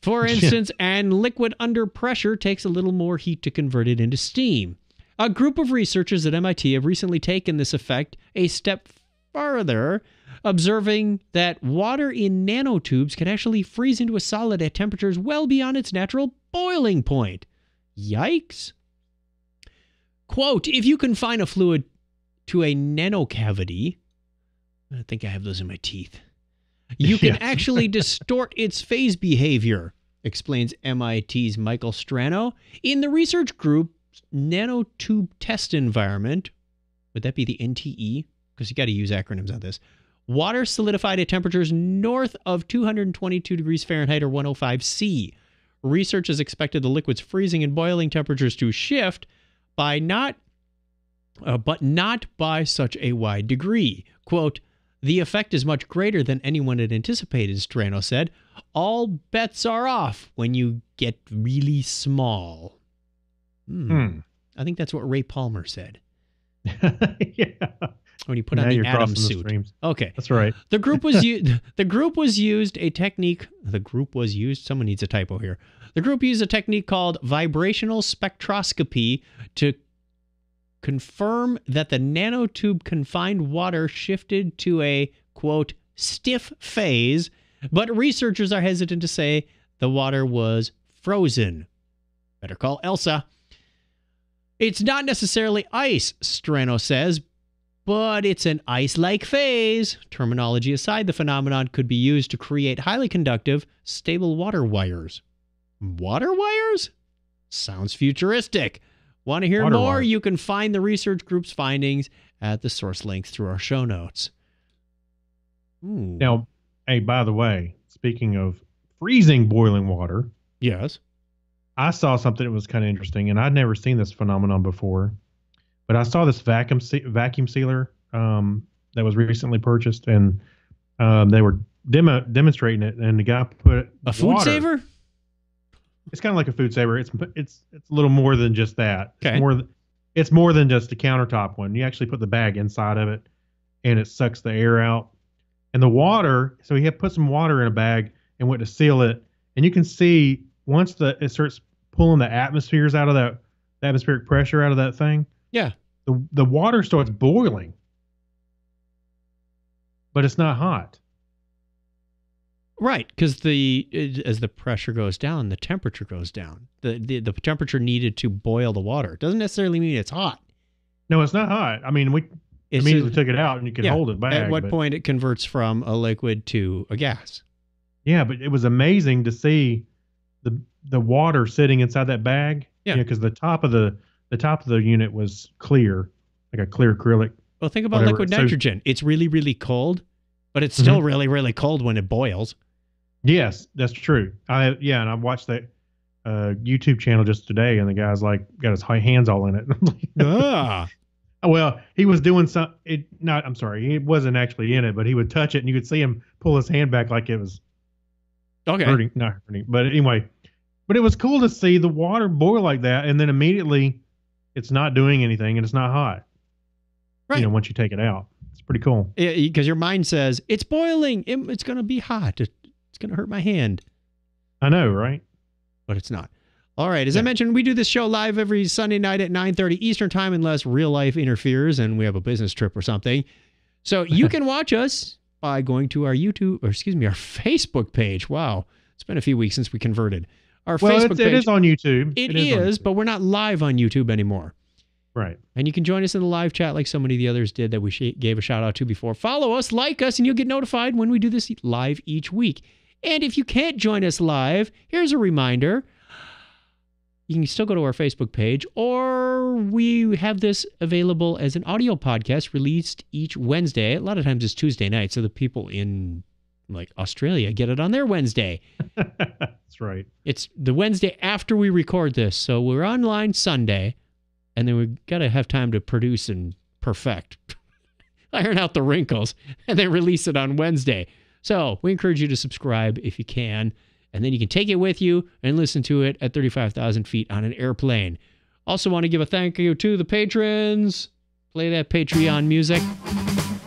Speaker 1: For instance, and liquid under pressure takes a little more heat to convert it into steam. A group of researchers at MIT have recently taken this effect a step further, observing that water in nanotubes can actually freeze into a solid at temperatures well beyond its natural boiling point. Yikes. Quote, if you confine a fluid to a nanocavity, I think I have those in my teeth, you can actually distort its phase behavior, explains MIT's Michael Strano. In the research group's nanotube test environment, would that be the NTE? Because you got to use acronyms on this. Water solidified at temperatures north of 222 degrees Fahrenheit or 105 C. Researchers expected the liquid's freezing and boiling temperatures to shift by but not by such a wide degree. Quote, the effect is much greater than anyone had anticipated, Strano said. All bets are off when you get really small. I think that's what Ray Palmer said.
Speaker 2: Yeah.
Speaker 1: When you put on the Atom suit. Okay.
Speaker 2: That's right.
Speaker 1: The group was used a technique. Someone needs a typo here. The group used a technique called vibrational spectroscopy to confirm that the nanotube confined water shifted to a, quote, stiff phase, but researchers are hesitant to say the water was frozen. Better call Elsa. It's not necessarily ice, Strano says, but it's an ice-like phase. Terminology aside, the phenomenon could be used to create highly conductive, stable water wires. Water wires? Sounds futuristic. Want to hear more? You can find the research group's findings at the source links through our show notes. Ooh.
Speaker 2: Now, hey, by the way, speaking of freezing boiling water.
Speaker 1: Yes.
Speaker 2: I saw something that was kind of interesting, and I'd never seen this phenomenon before. But I saw this vacuum sealer that was recently purchased, and they were demonstrating it, and the guy put
Speaker 1: a food saver.
Speaker 2: It's kind of like a food saver. It's a little more than just that.
Speaker 1: Okay.
Speaker 2: It's more than just a countertop one. You actually put the bag inside of it, and it sucks the air out. And the water, so he had put some water in a bag and went to seal it, and you can see once it starts pulling the atmospheres out of the atmospheric pressure out of that thing.
Speaker 1: Yeah.
Speaker 2: The water starts boiling, but it's not hot.
Speaker 1: Right, because as the pressure goes down, the temperature goes down. The temperature needed to boil the water. It doesn't necessarily mean it's hot.
Speaker 2: No, it's not hot. I mean, we immediately took it out and you can hold it back.
Speaker 1: At what point it converts from a liquid to a gas.
Speaker 2: Yeah, but it was amazing to see the water sitting inside that bag.
Speaker 1: Yeah,
Speaker 2: because the top of the unit was clear, like a clear acrylic.
Speaker 1: Well, think about liquid nitrogen. It's really, really cold, but it's still really, really cold when it boils. Yes,
Speaker 2: that's true. And I watched that YouTube channel just today, and the guy's like got his hands all in it. Well, he was doing he wasn't actually in it, but he would touch it, and you could see him pull his hand back like it was hurting. Not hurting, but anyway. But it was cool to see the water boil like that, and then immediately it's not doing anything, and it's not hot. Right. Once you take it out, it's pretty cool.
Speaker 1: Yeah, because your mind says it's boiling. It's going to be hot. It's going to hurt my hand.
Speaker 2: I know, right?
Speaker 1: But it's not. All right. As I mentioned, we do this show live every Sunday night at 9:30 Eastern Time, unless real life interferes and we have a business trip or something. So you can watch us by going to our Facebook page. Wow, it's been a few weeks since we converted. Our Facebook page.
Speaker 2: It is on YouTube.
Speaker 1: It is, but we're not live on YouTube anymore.
Speaker 2: Right.
Speaker 1: And you can join us in the live chat like so many of the others did that we gave a shout out to before. Follow us, like us, and you'll get notified when we do this live each week. And if you can't join us live, here's a reminder. You can still go to our Facebook page, or we have this available as an audio podcast released each Wednesday. A lot of times it's Tuesday night, so the people in like Australia get it on their Wednesday.
Speaker 2: That's right.
Speaker 1: It's the Wednesday after we record this, so we're online Sunday, and then we've got to have time to produce and perfect, iron out the wrinkles, and then release it on Wednesday. So we encourage you to subscribe if you can, and then you can take it with you and listen to it at 35,000 feet on an airplane. Also want to give a thank you to the patrons. Play that Patreon music.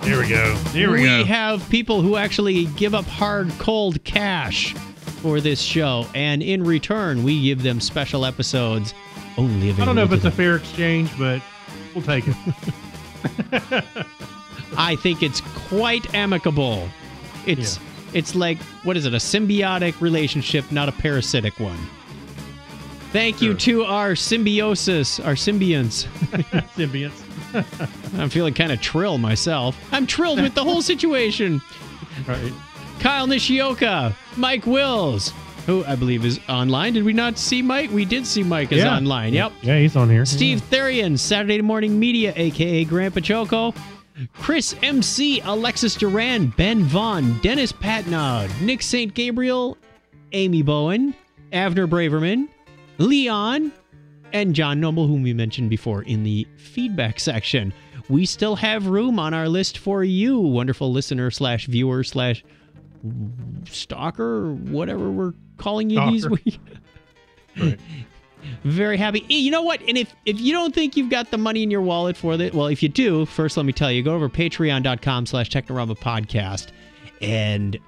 Speaker 2: There we go.
Speaker 1: We have people who actually give up hard, cold cash for this show, and in return, we give them special episodes only available.
Speaker 2: I don't know if it's a fair exchange, but we'll take it.
Speaker 1: I think it's quite amicable. It's like, what is it, a symbiotic relationship, not a parasitic one. Thank you to our symbiosis, our symbionts.
Speaker 2: Symbionts.
Speaker 1: I'm feeling kind of trill myself. I'm trilled with the whole situation.
Speaker 2: Right.
Speaker 1: Kyle Nishioka, Mike Wills, who I believe is online. Did we not see Mike? We did see Mike is online. Yep.
Speaker 2: Yeah, he's on here.
Speaker 1: Steve Therian, Saturday Morning Media, a.k.a. Grandpa Choco. Chris MC, Alexis Duran, Ben Vaughn, Dennis Patnaud, Nick St. Gabriel, Amy Bowen, Avner Braverman, Leon, and John Noble, whom we mentioned before in the feedback section. We still have room on our list for you, wonderful listener / viewer / stalker, whatever we're calling you these weeks.
Speaker 2: Right.
Speaker 1: Very happy. You know what? And if you don't think you've got the money in your wallet for it, well, if you do, first let me tell you, go over patreon.com/Technorama podcast and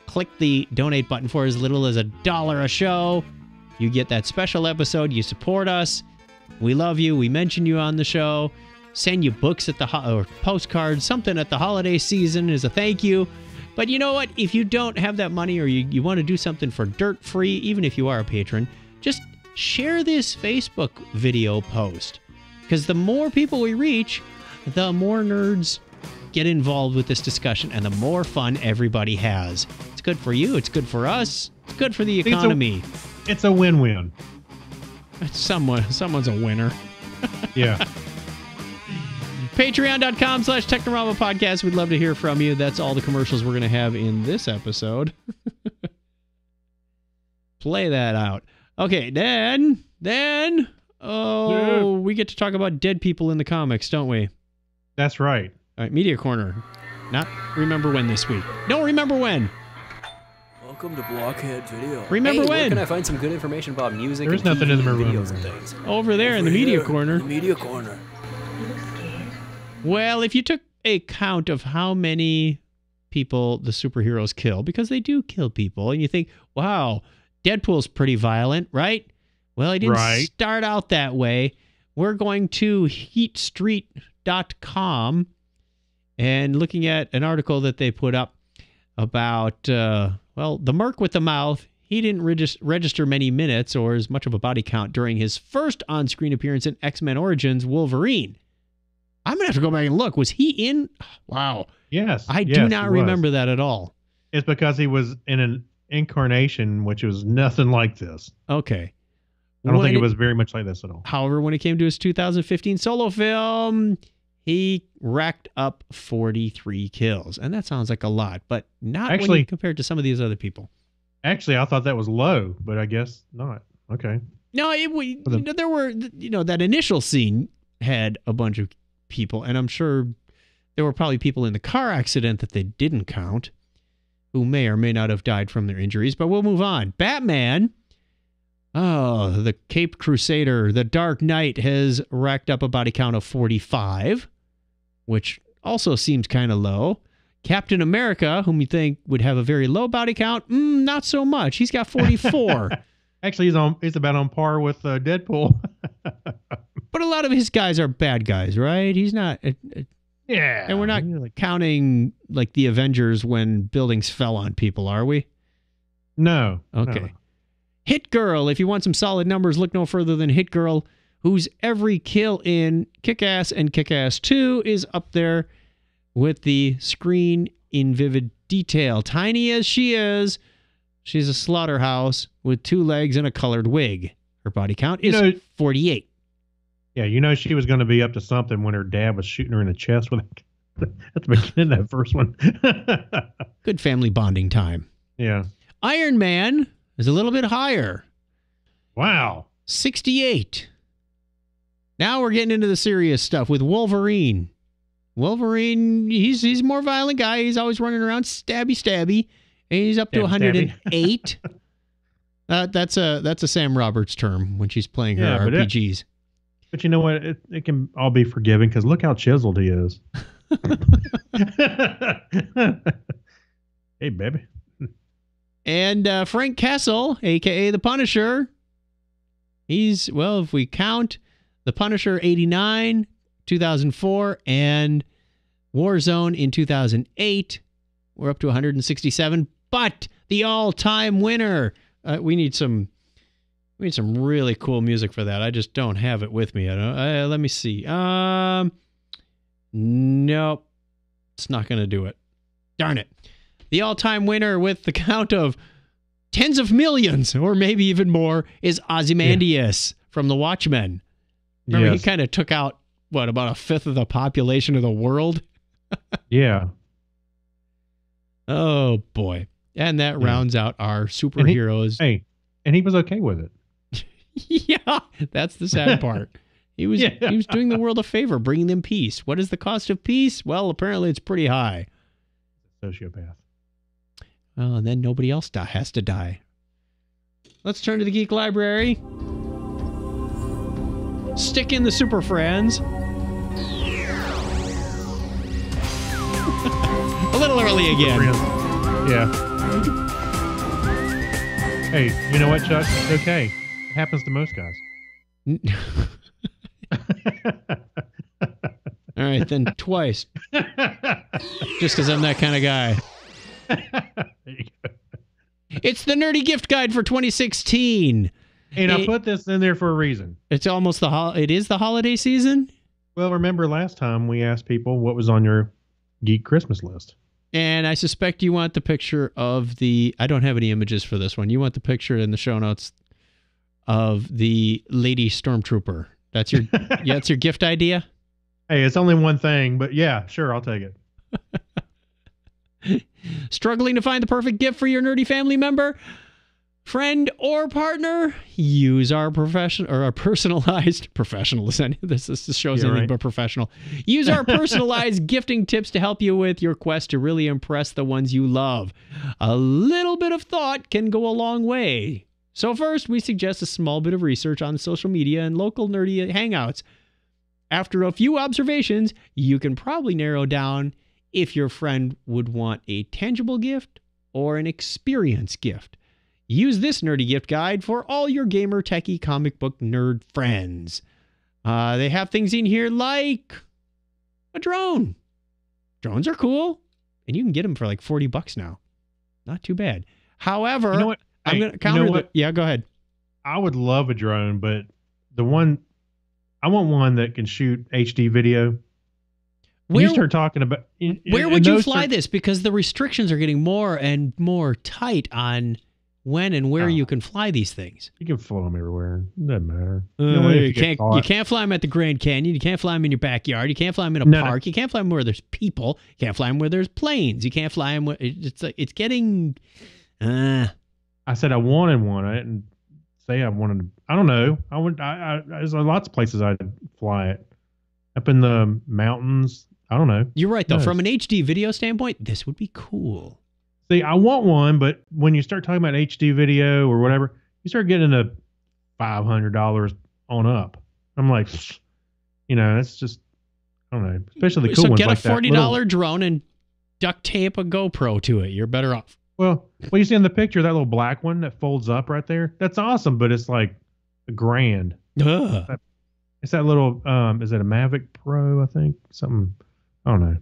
Speaker 1: click the donate button for as little as $1 a show. You get that special episode. You support us. We love you. We mention you on the show. Send you books at or postcards, something at the holiday season as a thank you. But you know what? If you don't have that money, or you want to do something for dirt free, even if you are a patron, just share this Facebook video post. Because the more people we reach, the more nerds get involved with this discussion, and the more fun everybody has. It's good for you. It's good for us. It's good for the economy.
Speaker 2: It's a win-win.
Speaker 1: Someone's a winner.
Speaker 2: Yeah.
Speaker 1: Patreon.com/Technorama podcast. We'd love to hear from you. That's all the commercials we're going to have in this episode. Play that out. Okay, then, we get to talk about dead people in the comics, don't we?
Speaker 2: That's right.
Speaker 1: All right, Media Corner. Not remember when this week. Don't remember when.
Speaker 5: Welcome to Blockhead Video.
Speaker 1: Remember when?
Speaker 11: Where can I find some good information about music
Speaker 2: There's
Speaker 11: and
Speaker 2: nothing in the
Speaker 11: videos and things?
Speaker 1: Over there in the Media Corner.
Speaker 5: The Media Corner.
Speaker 1: Well, if you took a count of how many people the superheroes kill, because they do kill people, and you think, wow, Deadpool's pretty violent, right? Well, he didn't start out that way. We're going to heatstreet.com and looking at an article that they put up about, Well, the merc with the mouth, he didn't register many minutes or as much of a body count during his first on-screen appearance in X-Men Origins Wolverine. I'm going to have to go back and look. Was he in? Wow.
Speaker 2: Yes.
Speaker 1: I do not remember that at all.
Speaker 2: It's because he was in an incarnation which was nothing like this.
Speaker 1: Okay.
Speaker 2: I don't think it was very much like this at all.
Speaker 1: However, when it came to his 2015 solo film, he racked up 43 kills. And that sounds like a lot, but not when you compared to some of these other people.
Speaker 2: Actually, I thought that was low, but I guess not. Okay.
Speaker 1: No, there were, that initial scene had a bunch of people, and I'm sure there were probably people in the car accident that they didn't count who may or may not have died from their injuries, but we'll move on. Batman, the Caped Crusader, the Dark Knight has racked up a body count of 45, which also seems kind of low. Captain America, whom you think would have a very low body count, not so much. He's got 44.
Speaker 2: Actually, he's about on par with Deadpool.
Speaker 1: But a lot of his guys are bad guys, right? He's not.
Speaker 2: Yeah.
Speaker 1: And we're not counting like the Avengers when buildings fell on people, are we?
Speaker 2: No.
Speaker 1: Okay.
Speaker 2: No.
Speaker 1: Hit Girl. If you want some solid numbers, look no further than Hit Girl, whose every kill in Kick-Ass and Kick-Ass 2 is up there with the screen in vivid detail. Tiny as she is, she's a slaughterhouse with 2 legs and a colored wig. Her body count is 48.
Speaker 2: Yeah, she was going to be up to something when her dad was shooting her in the chest with at the beginning of that first one.
Speaker 1: Good family bonding time.
Speaker 2: Yeah.
Speaker 1: Iron Man is a little bit higher.
Speaker 2: Wow.
Speaker 1: 68. Now we're getting into the serious stuff with Wolverine. Wolverine, he's a more violent guy. He's always running around stabby. And he's up to 108. That's a Sam Roberts term when she's playing her RPGs.
Speaker 2: But you know what? It can all be forgiven because look how chiseled he is. Hey, baby.
Speaker 1: And Frank Castle, a.k.a. The Punisher. He's, if we count The Punisher 89, 2004, and Warzone in 2008, we're up to 167. But the all-time winner, we need some really cool music for that. I just don't have it with me. Let me see. Nope. It's not going to do it. Darn it. The all-time winner with the count of tens of millions, or maybe even more, is Ozymandias from The Watchmen. Remember, he kind of took out, about a fifth of the population of the world?
Speaker 2: Yeah.
Speaker 1: Oh, boy. And that rounds out our superheroes.
Speaker 2: And he was okay with it.
Speaker 1: Yeah, that's the sad part. He was doing the world a favor, bringing them peace. What is the cost of peace? Well, apparently it's pretty high.
Speaker 2: Sociopath.
Speaker 1: Well, and then nobody else has to die. Let's turn to the Geek Library. Stick in the Super Friends. A little early again.
Speaker 2: Yeah. Hey, you know what, Chuck? It's okay. It happens to most guys.
Speaker 1: All right, then twice. Just because I'm that kind of guy.
Speaker 2: There you go.
Speaker 1: It's the Nerdy Gift Guide for 2016.
Speaker 2: And I put this in there for a reason.
Speaker 1: It's almost it is the holiday season?
Speaker 2: Well, remember last time we asked people what was on your Geek Christmas list.
Speaker 1: And I suspect you want the picture of I don't have any images for this one. You want the picture in the show notes of the Lady Stormtrooper. That's your gift idea?
Speaker 2: Hey, it's only one thing, but yeah, sure, I'll take it.
Speaker 1: Struggling to find the perfect gift for your nerdy family member, friend, or partner? Use our personalized professional. This show's anything but professional. Use our personalized gifting tips to help you with your quest to really impress the ones you love. A little bit of thought can go a long way. So first, we suggest a small bit of research on social media and local nerdy hangouts. After a few observations, you can probably narrow down if your friend would want a tangible gift or an experience gift. Use this nerdy gift guide for all your gamer, techie, comic book nerd friends. They have things in here like a drone. Drones are cool, and you can get them for like $40 now. Not too bad. However,
Speaker 2: You know what?
Speaker 1: I'm
Speaker 2: Hey,
Speaker 1: going to counter
Speaker 2: you know what?
Speaker 1: Yeah, go ahead.
Speaker 2: I would love a drone, but I want one that can shoot HD video. When you start talking about
Speaker 1: where would you fly this? Because the restrictions are getting more and more tight on when and where you can fly these things.
Speaker 2: You can fly them everywhere. It doesn't matter.
Speaker 1: You can't fly them at the Grand Canyon. You can't fly them in your backyard. You can't fly them in a park. You can't fly them where there's people. You can't fly them where there's planes. You can't fly them where it's getting.
Speaker 2: I said I wanted one. I didn't say I wanted to. I don't know. There's lots of places I'd fly it. Up in the mountains. I don't know.
Speaker 1: You're right, though. From an HD video standpoint, this would be cool.
Speaker 2: See, I want one, but when you start talking about HD video or whatever, you start getting into $500 on up. I'm like, it's just, I don't know. Especially the cool ones like that.
Speaker 1: So get a $40 drone and duct tape a GoPro to it. You're better off.
Speaker 2: Well, you see in the picture, that little black one that folds up right there? That's awesome, but it's like $1,000. It's that little, is it a Mavic Pro, I think? Something, I don't know.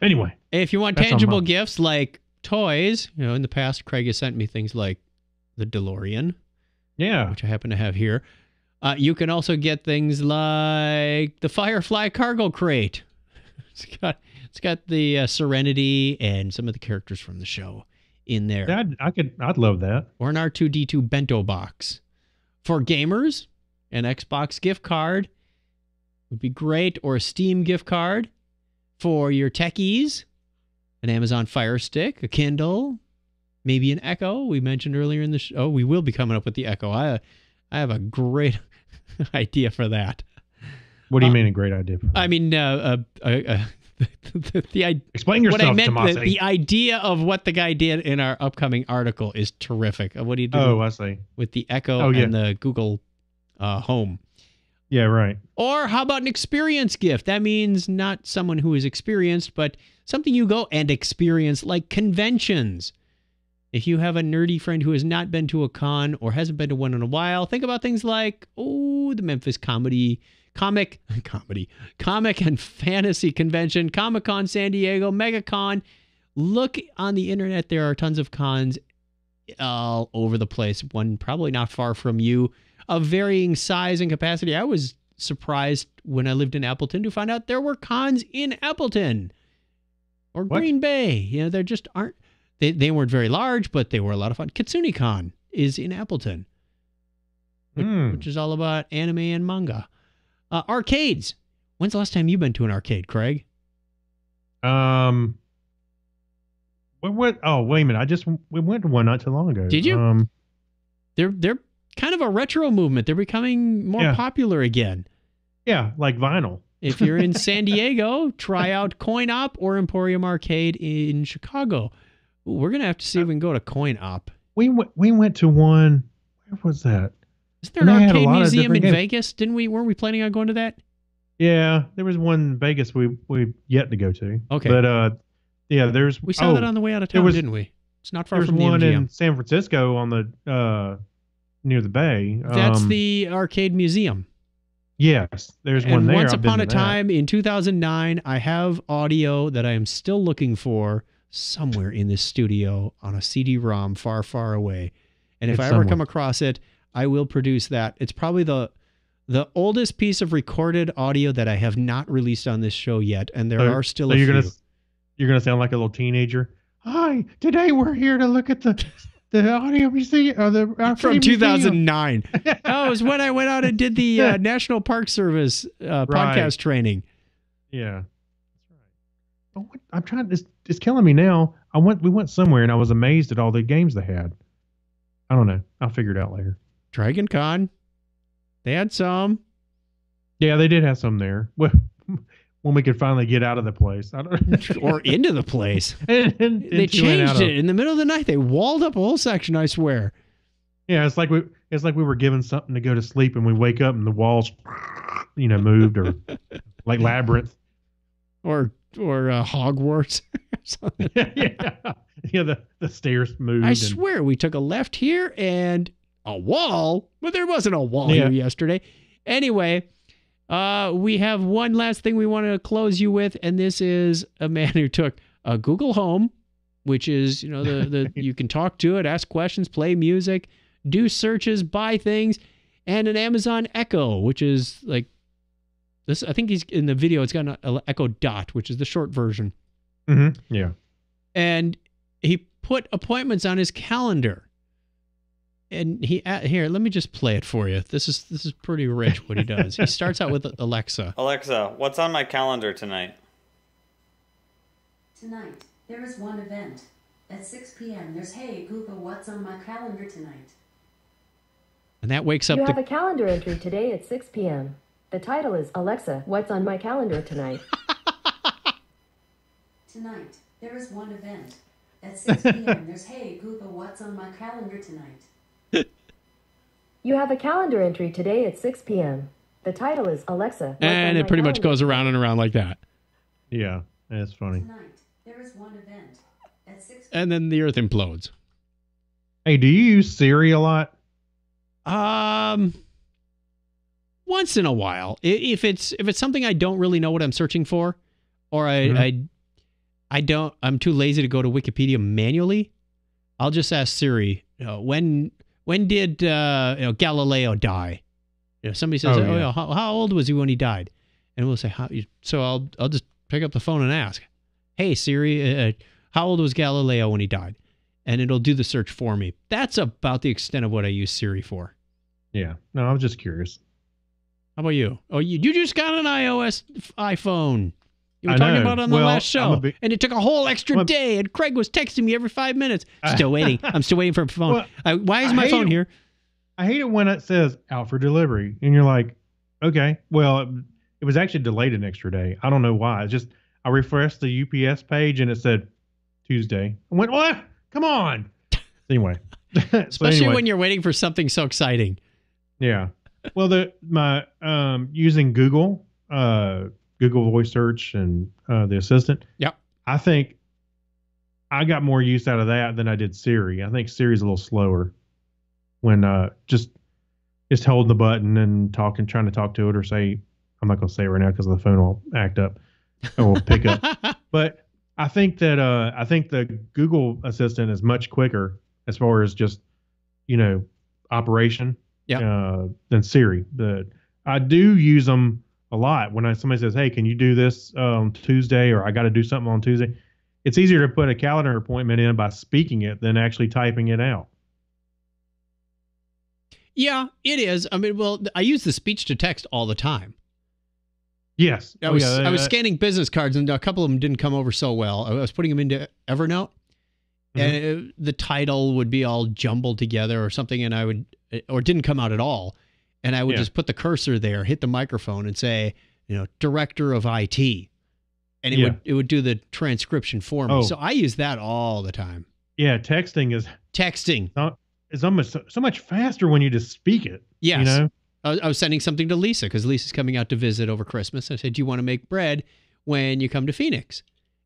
Speaker 2: Anyway.
Speaker 1: If you want tangible gifts like toys, in the past, Craig has sent me things like the DeLorean.
Speaker 2: Yeah.
Speaker 1: Which I happen to have here. You can also get things like the Firefly cargo crate. It's got the Serenity and some of the characters from the show in there.
Speaker 2: Yeah, I'd love that.
Speaker 1: Or an R2-D2 bento box. For gamers, an Xbox gift card would be great, or a Steam gift card. For your techies, an Amazon Fire Stick, a Kindle, maybe an Echo. We mentioned earlier in the show. We will be coming up with the Echo. I have a great idea for that.
Speaker 2: What do you mean a great idea for that?
Speaker 1: I mean,
Speaker 2: explain yourself,
Speaker 1: what I meant,
Speaker 2: Tomasi.
Speaker 1: the idea of what the guy did in our upcoming article is terrific. What do you do?
Speaker 2: Oh, I see.
Speaker 1: With the Echo and the Google Home.
Speaker 2: Yeah, right.
Speaker 1: Or how about an experience gift? That means not someone who is experienced, but something you go and experience, like conventions. If you have a nerdy friend who has not been to a con or hasn't been to one in a while, think about things like, the Memphis Comic and Fantasy Convention, Comic-Con San Diego, MegaCon. Look on the internet. There are tons of cons all over the place. One probably not far from you, of varying size and capacity. I was surprised when I lived in Appleton to find out there were cons in Appleton or Green Bay. There just aren't. They weren't very large, but they were a lot of fun. Kitsune Con is in Appleton, which is all about anime and manga. Arcades. When's the last time you've been to an arcade, Craig?
Speaker 2: What? Oh, wait a minute. We went to one not too long ago.
Speaker 1: Did you? They're kind of a retro movement. They're becoming more popular again.
Speaker 2: Yeah, like vinyl.
Speaker 1: If you're in San Diego, try out Coin Op or Emporium Arcade in Chicago. We're going to have to see if we can go to Coin Op.
Speaker 2: We went to one. Where was that?
Speaker 1: Isn't there an arcade museum in Vegas? Weren't we planning on going to that?
Speaker 2: Yeah, there was one in Vegas we yet to go to.
Speaker 1: Okay.
Speaker 2: But
Speaker 1: we saw that on the way out of town, didn't we? It's not far from the MGM.
Speaker 2: There's one in San Francisco on the near the bay.
Speaker 1: That's the arcade museum.
Speaker 2: Yes, there's one there.
Speaker 1: Once upon a time in 2009, I have audio that I am still looking for somewhere in this studio on a CD-ROM far, far away. And if I ever come across it, I will produce that. It's probably the oldest piece of recorded audio that I have not released on this show yet, and there are still a few.
Speaker 2: You're gonna sound like a little teenager. Hi, today we're here to look at the audio museum,
Speaker 1: from 2009. Oh, it was when I went out and did the National Park Service podcast training.
Speaker 2: Yeah, that's right. But what I'm trying, it's killing me now. We went somewhere and I was amazed at all the games they had. I don't know. I'll figure it out later.
Speaker 1: Dragon Con. They had some.
Speaker 2: Yeah, they did have some there. When we could finally get out of the place.
Speaker 1: Or into the place.
Speaker 2: and
Speaker 1: they changed it in the middle of the night. They walled up a whole section, I swear.
Speaker 2: Yeah, it's like we were given something to go to sleep and we wake up and the walls moved, or like Labyrinth.
Speaker 1: Or Hogwarts.
Speaker 2: Yeah, the stairs moved.
Speaker 1: I swear we took a left here and a wall, but there wasn't a wall here yesterday. Anyway, we have one last thing we want to close you with, and this is a man who took a Google Home, which is, the you can talk to it, ask questions, play music, do searches, buy things, and an Amazon Echo, which is like this. I think he's in the video. It's got an Echo Dot, which is the short version.
Speaker 2: Mm-hmm. Yeah.
Speaker 1: And he put appointments on his calendar. And here, let me just play it for you. This is pretty rich what he does. He starts out with Alexa.
Speaker 12: Alexa, what's on my calendar tonight?
Speaker 13: Tonight, there is one event. At 6 p.m., there's Hey Google, what's on my calendar tonight?
Speaker 1: And that wakes up
Speaker 14: You have a calendar entry today at 6 p.m. The title is Alexa, what's on my calendar tonight?
Speaker 13: Tonight, there is one event. At 6 p.m., there's Hey Google, what's on my calendar tonight?
Speaker 14: You have a calendar entry today at 6 p.m. The title is Alexa.
Speaker 1: And it pretty much goes around and around like that.
Speaker 2: Yeah, that's funny.
Speaker 13: Tonight, there is one event. At 6
Speaker 1: And then the earth implodes.
Speaker 2: Hey, do you use Siri a lot?
Speaker 1: Once in a while. If it's something I don't really know what I'm searching for, or I'm too lazy to go to Wikipedia manually, I'll just ask Siri, when did Galileo die? Somebody says, how old was he when he died? And we'll say, so I'll just pick up the phone and ask, hey Siri, how old was Galileo when he died? And it'll do the search for me. That's about the extent of what I use Siri for.
Speaker 2: Yeah. No, I was just curious.
Speaker 1: How about you? Oh, you just got an iOS iPhone. You were talking about it on the last show, and it took a whole extra day, and Craig was texting me every 5 minutes. Still waiting. I'm still waiting for a phone. Why is my phone here?
Speaker 2: I hate it when it says out for delivery, and you're like, okay, well, it was actually delayed an extra day. I don't know why. It's just, I refreshed the UPS page, and it said Tuesday. I went, what? Come on. Anyway.
Speaker 1: Especially when you're waiting for something so exciting.
Speaker 2: Yeah. Well, using Google voice search and the assistant.
Speaker 1: Yep.
Speaker 2: I think I got more use out of that than I did Siri. I think Siri's a little slower when just holding the button and trying to talk to it, or say, I'm not going to say it right now because the phone will act up or will pick up. But I think that the Google Assistant is much quicker as far as just, operation than Siri. But I do use them a lot when somebody says, hey, can you do this on Tuesday, or I got to do something on Tuesday. It's easier to put a calendar appointment in by speaking it than actually typing it out.
Speaker 1: Yeah, it is. I mean, I use the speech to text all the time.
Speaker 2: Yes.
Speaker 1: I was scanning business cards, and a couple of them didn't come over so well. I was putting them into Evernote, and the title would be all jumbled together or something, and or didn't come out at all. And I would just put the cursor there, hit the microphone, and say, Director of IT. And it would do the transcription for me. So I use that all the time.
Speaker 2: Yeah, texting. It's almost so much faster when you just speak it.
Speaker 1: Yes. I was sending something to Lisa because Lisa's coming out to visit over Christmas. I said, do you want to make bread when you come to Phoenix?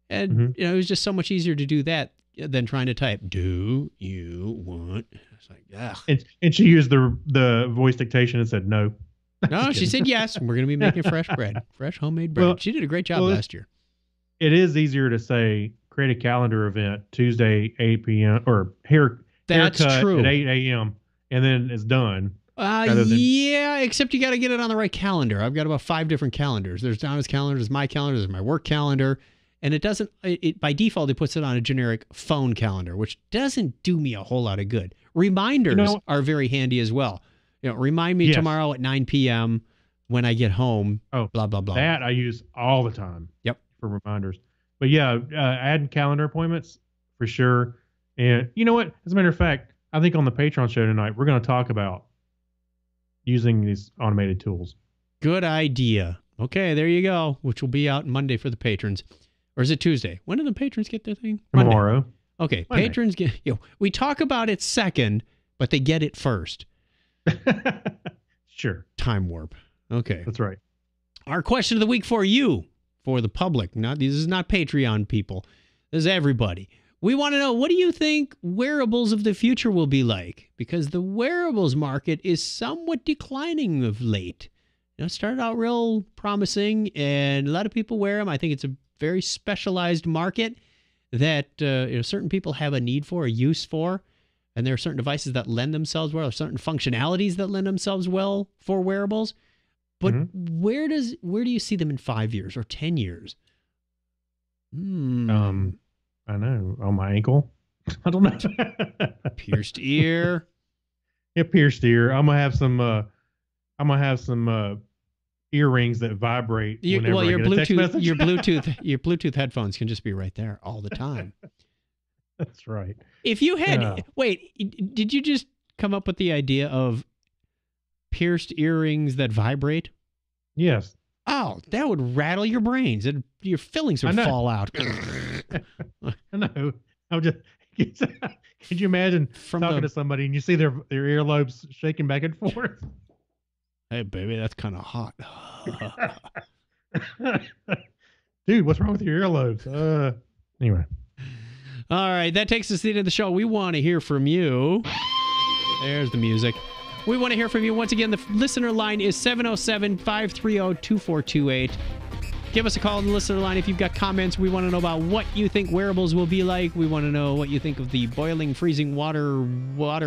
Speaker 1: And it was just so much easier to do that than trying to type, do you want? It's like, ugh.
Speaker 2: And she used the voice dictation and said no.
Speaker 1: No, she said yes. We're going to be making fresh bread, fresh homemade bread. Well, she did a great job last year.
Speaker 2: It is easier to say, create a calendar event Tuesday, 8 p.m. or haircut
Speaker 1: true.
Speaker 2: At 8 a.m. and then it's done.
Speaker 1: Yeah, except you got to get it on the right calendar. I've got about 5 different calendars. There's Donna's calendar, there's my calendar, there's my work calendar. And it doesn't, by default, it puts it on a generic phone calendar, which doesn't do me a whole lot of good. Reminders are very handy as well. Remind me tomorrow at 9 p.m. when I get home. Oh, blah, blah, blah.
Speaker 2: That I use all the time.
Speaker 1: Yep.
Speaker 2: For reminders. But yeah, adding calendar appointments for sure. And you know what? As a matter of fact, I think on the Patreon show tonight, we're going to talk about using these automated tools.
Speaker 1: Good idea. Okay, there you go, which will be out Monday for the patrons. Or is it Tuesday? When do the patrons get their thing? Monday.
Speaker 2: Tomorrow.
Speaker 1: Okay, Monday. Patrons get, we talk about it second, but they get it first.
Speaker 2: Sure.
Speaker 1: Time warp. Okay.
Speaker 2: That's right.
Speaker 1: Our question of the week for you, for the public. This is not Patreon people. This is everybody. We want to know, what do you think wearables of the future will be like? Because the wearables market is somewhat declining of late. It started out real promising, and a lot of people wear them. I think it's a very specialized market. that certain people have a need for, a use for, and there are certain devices that lend themselves well, or certain functionalities that lend themselves well for wearables. But where do you see them in 5 years or 10 years?
Speaker 2: I know, on my ankle. I don't know.
Speaker 1: Pierced ear.
Speaker 2: Yeah, pierced ear. I'm gonna have some earrings that vibrate whenever I get a text message.
Speaker 1: your Bluetooth headphones can just be right there all the time.
Speaker 2: That's right.
Speaker 1: If you had wait, did you just come up with the idea of pierced earrings that vibrate?
Speaker 2: Yes.
Speaker 1: Oh, that would rattle your brains. Your fillings would fall out.
Speaker 2: I know. I'm just. Could you imagine talking to somebody and you see their earlobes shaking back and forth?
Speaker 1: Hey, baby, that's kind of hot.
Speaker 2: Dude, what's wrong with your earlobes? Anyway.
Speaker 1: All right, that takes us to the end of the show. We want to hear from you. There's the music. We want to hear from you. Once again, the listener line is 707-530-2428. Give us a call on the listener line if you've got comments. We want to know about what you think wearables will be like. We want to know what you think of the boiling, freezing water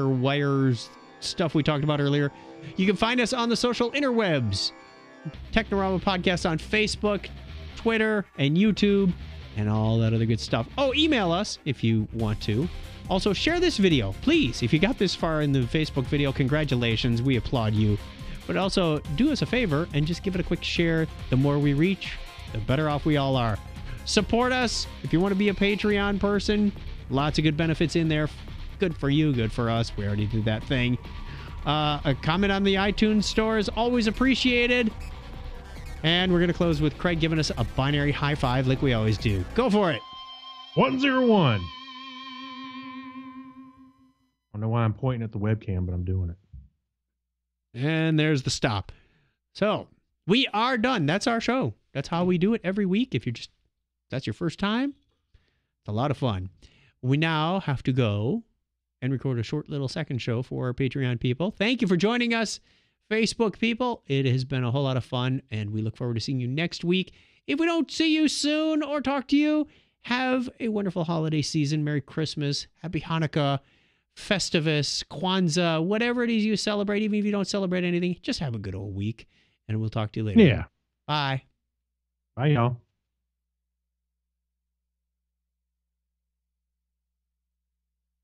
Speaker 1: wires stuff we talked about earlier. You can find us on the social interwebs. Technorama Podcast on Facebook, Twitter, and YouTube, and all that other good stuff. Oh, email us if you want to. Also, share this video, please. If you got this far in the Facebook video, congratulations. We applaud you. But also, do us a favor and just give it a quick share. The more we reach, the better off we all are. Support us. If you want to be a Patreon person, lots of good benefits in there. Good for you, good for us. We already did that thing. A comment on the iTunes store is always appreciated. And we're going to close with Craig giving us a binary high five like we always do. Go for it.
Speaker 2: 101. I don't know why I'm pointing at the webcam, but I'm doing it.
Speaker 1: And there's the stop. So we are done. That's our show. That's how we do it every week. If that's your first time, it's a lot of fun. We now have to go and record a short little second show for our Patreon people. Thank you for joining us, Facebook people. It has been a whole lot of fun, and we look forward to seeing you next week. If we don't see you soon or talk to you, have a wonderful holiday season. Merry Christmas. Happy Hanukkah. Festivus, Kwanzaa, whatever it is you celebrate, even if you don't celebrate anything, just have a good old week, and we'll talk to you later.
Speaker 2: Yeah.
Speaker 1: Bye.
Speaker 2: Bye, y'all.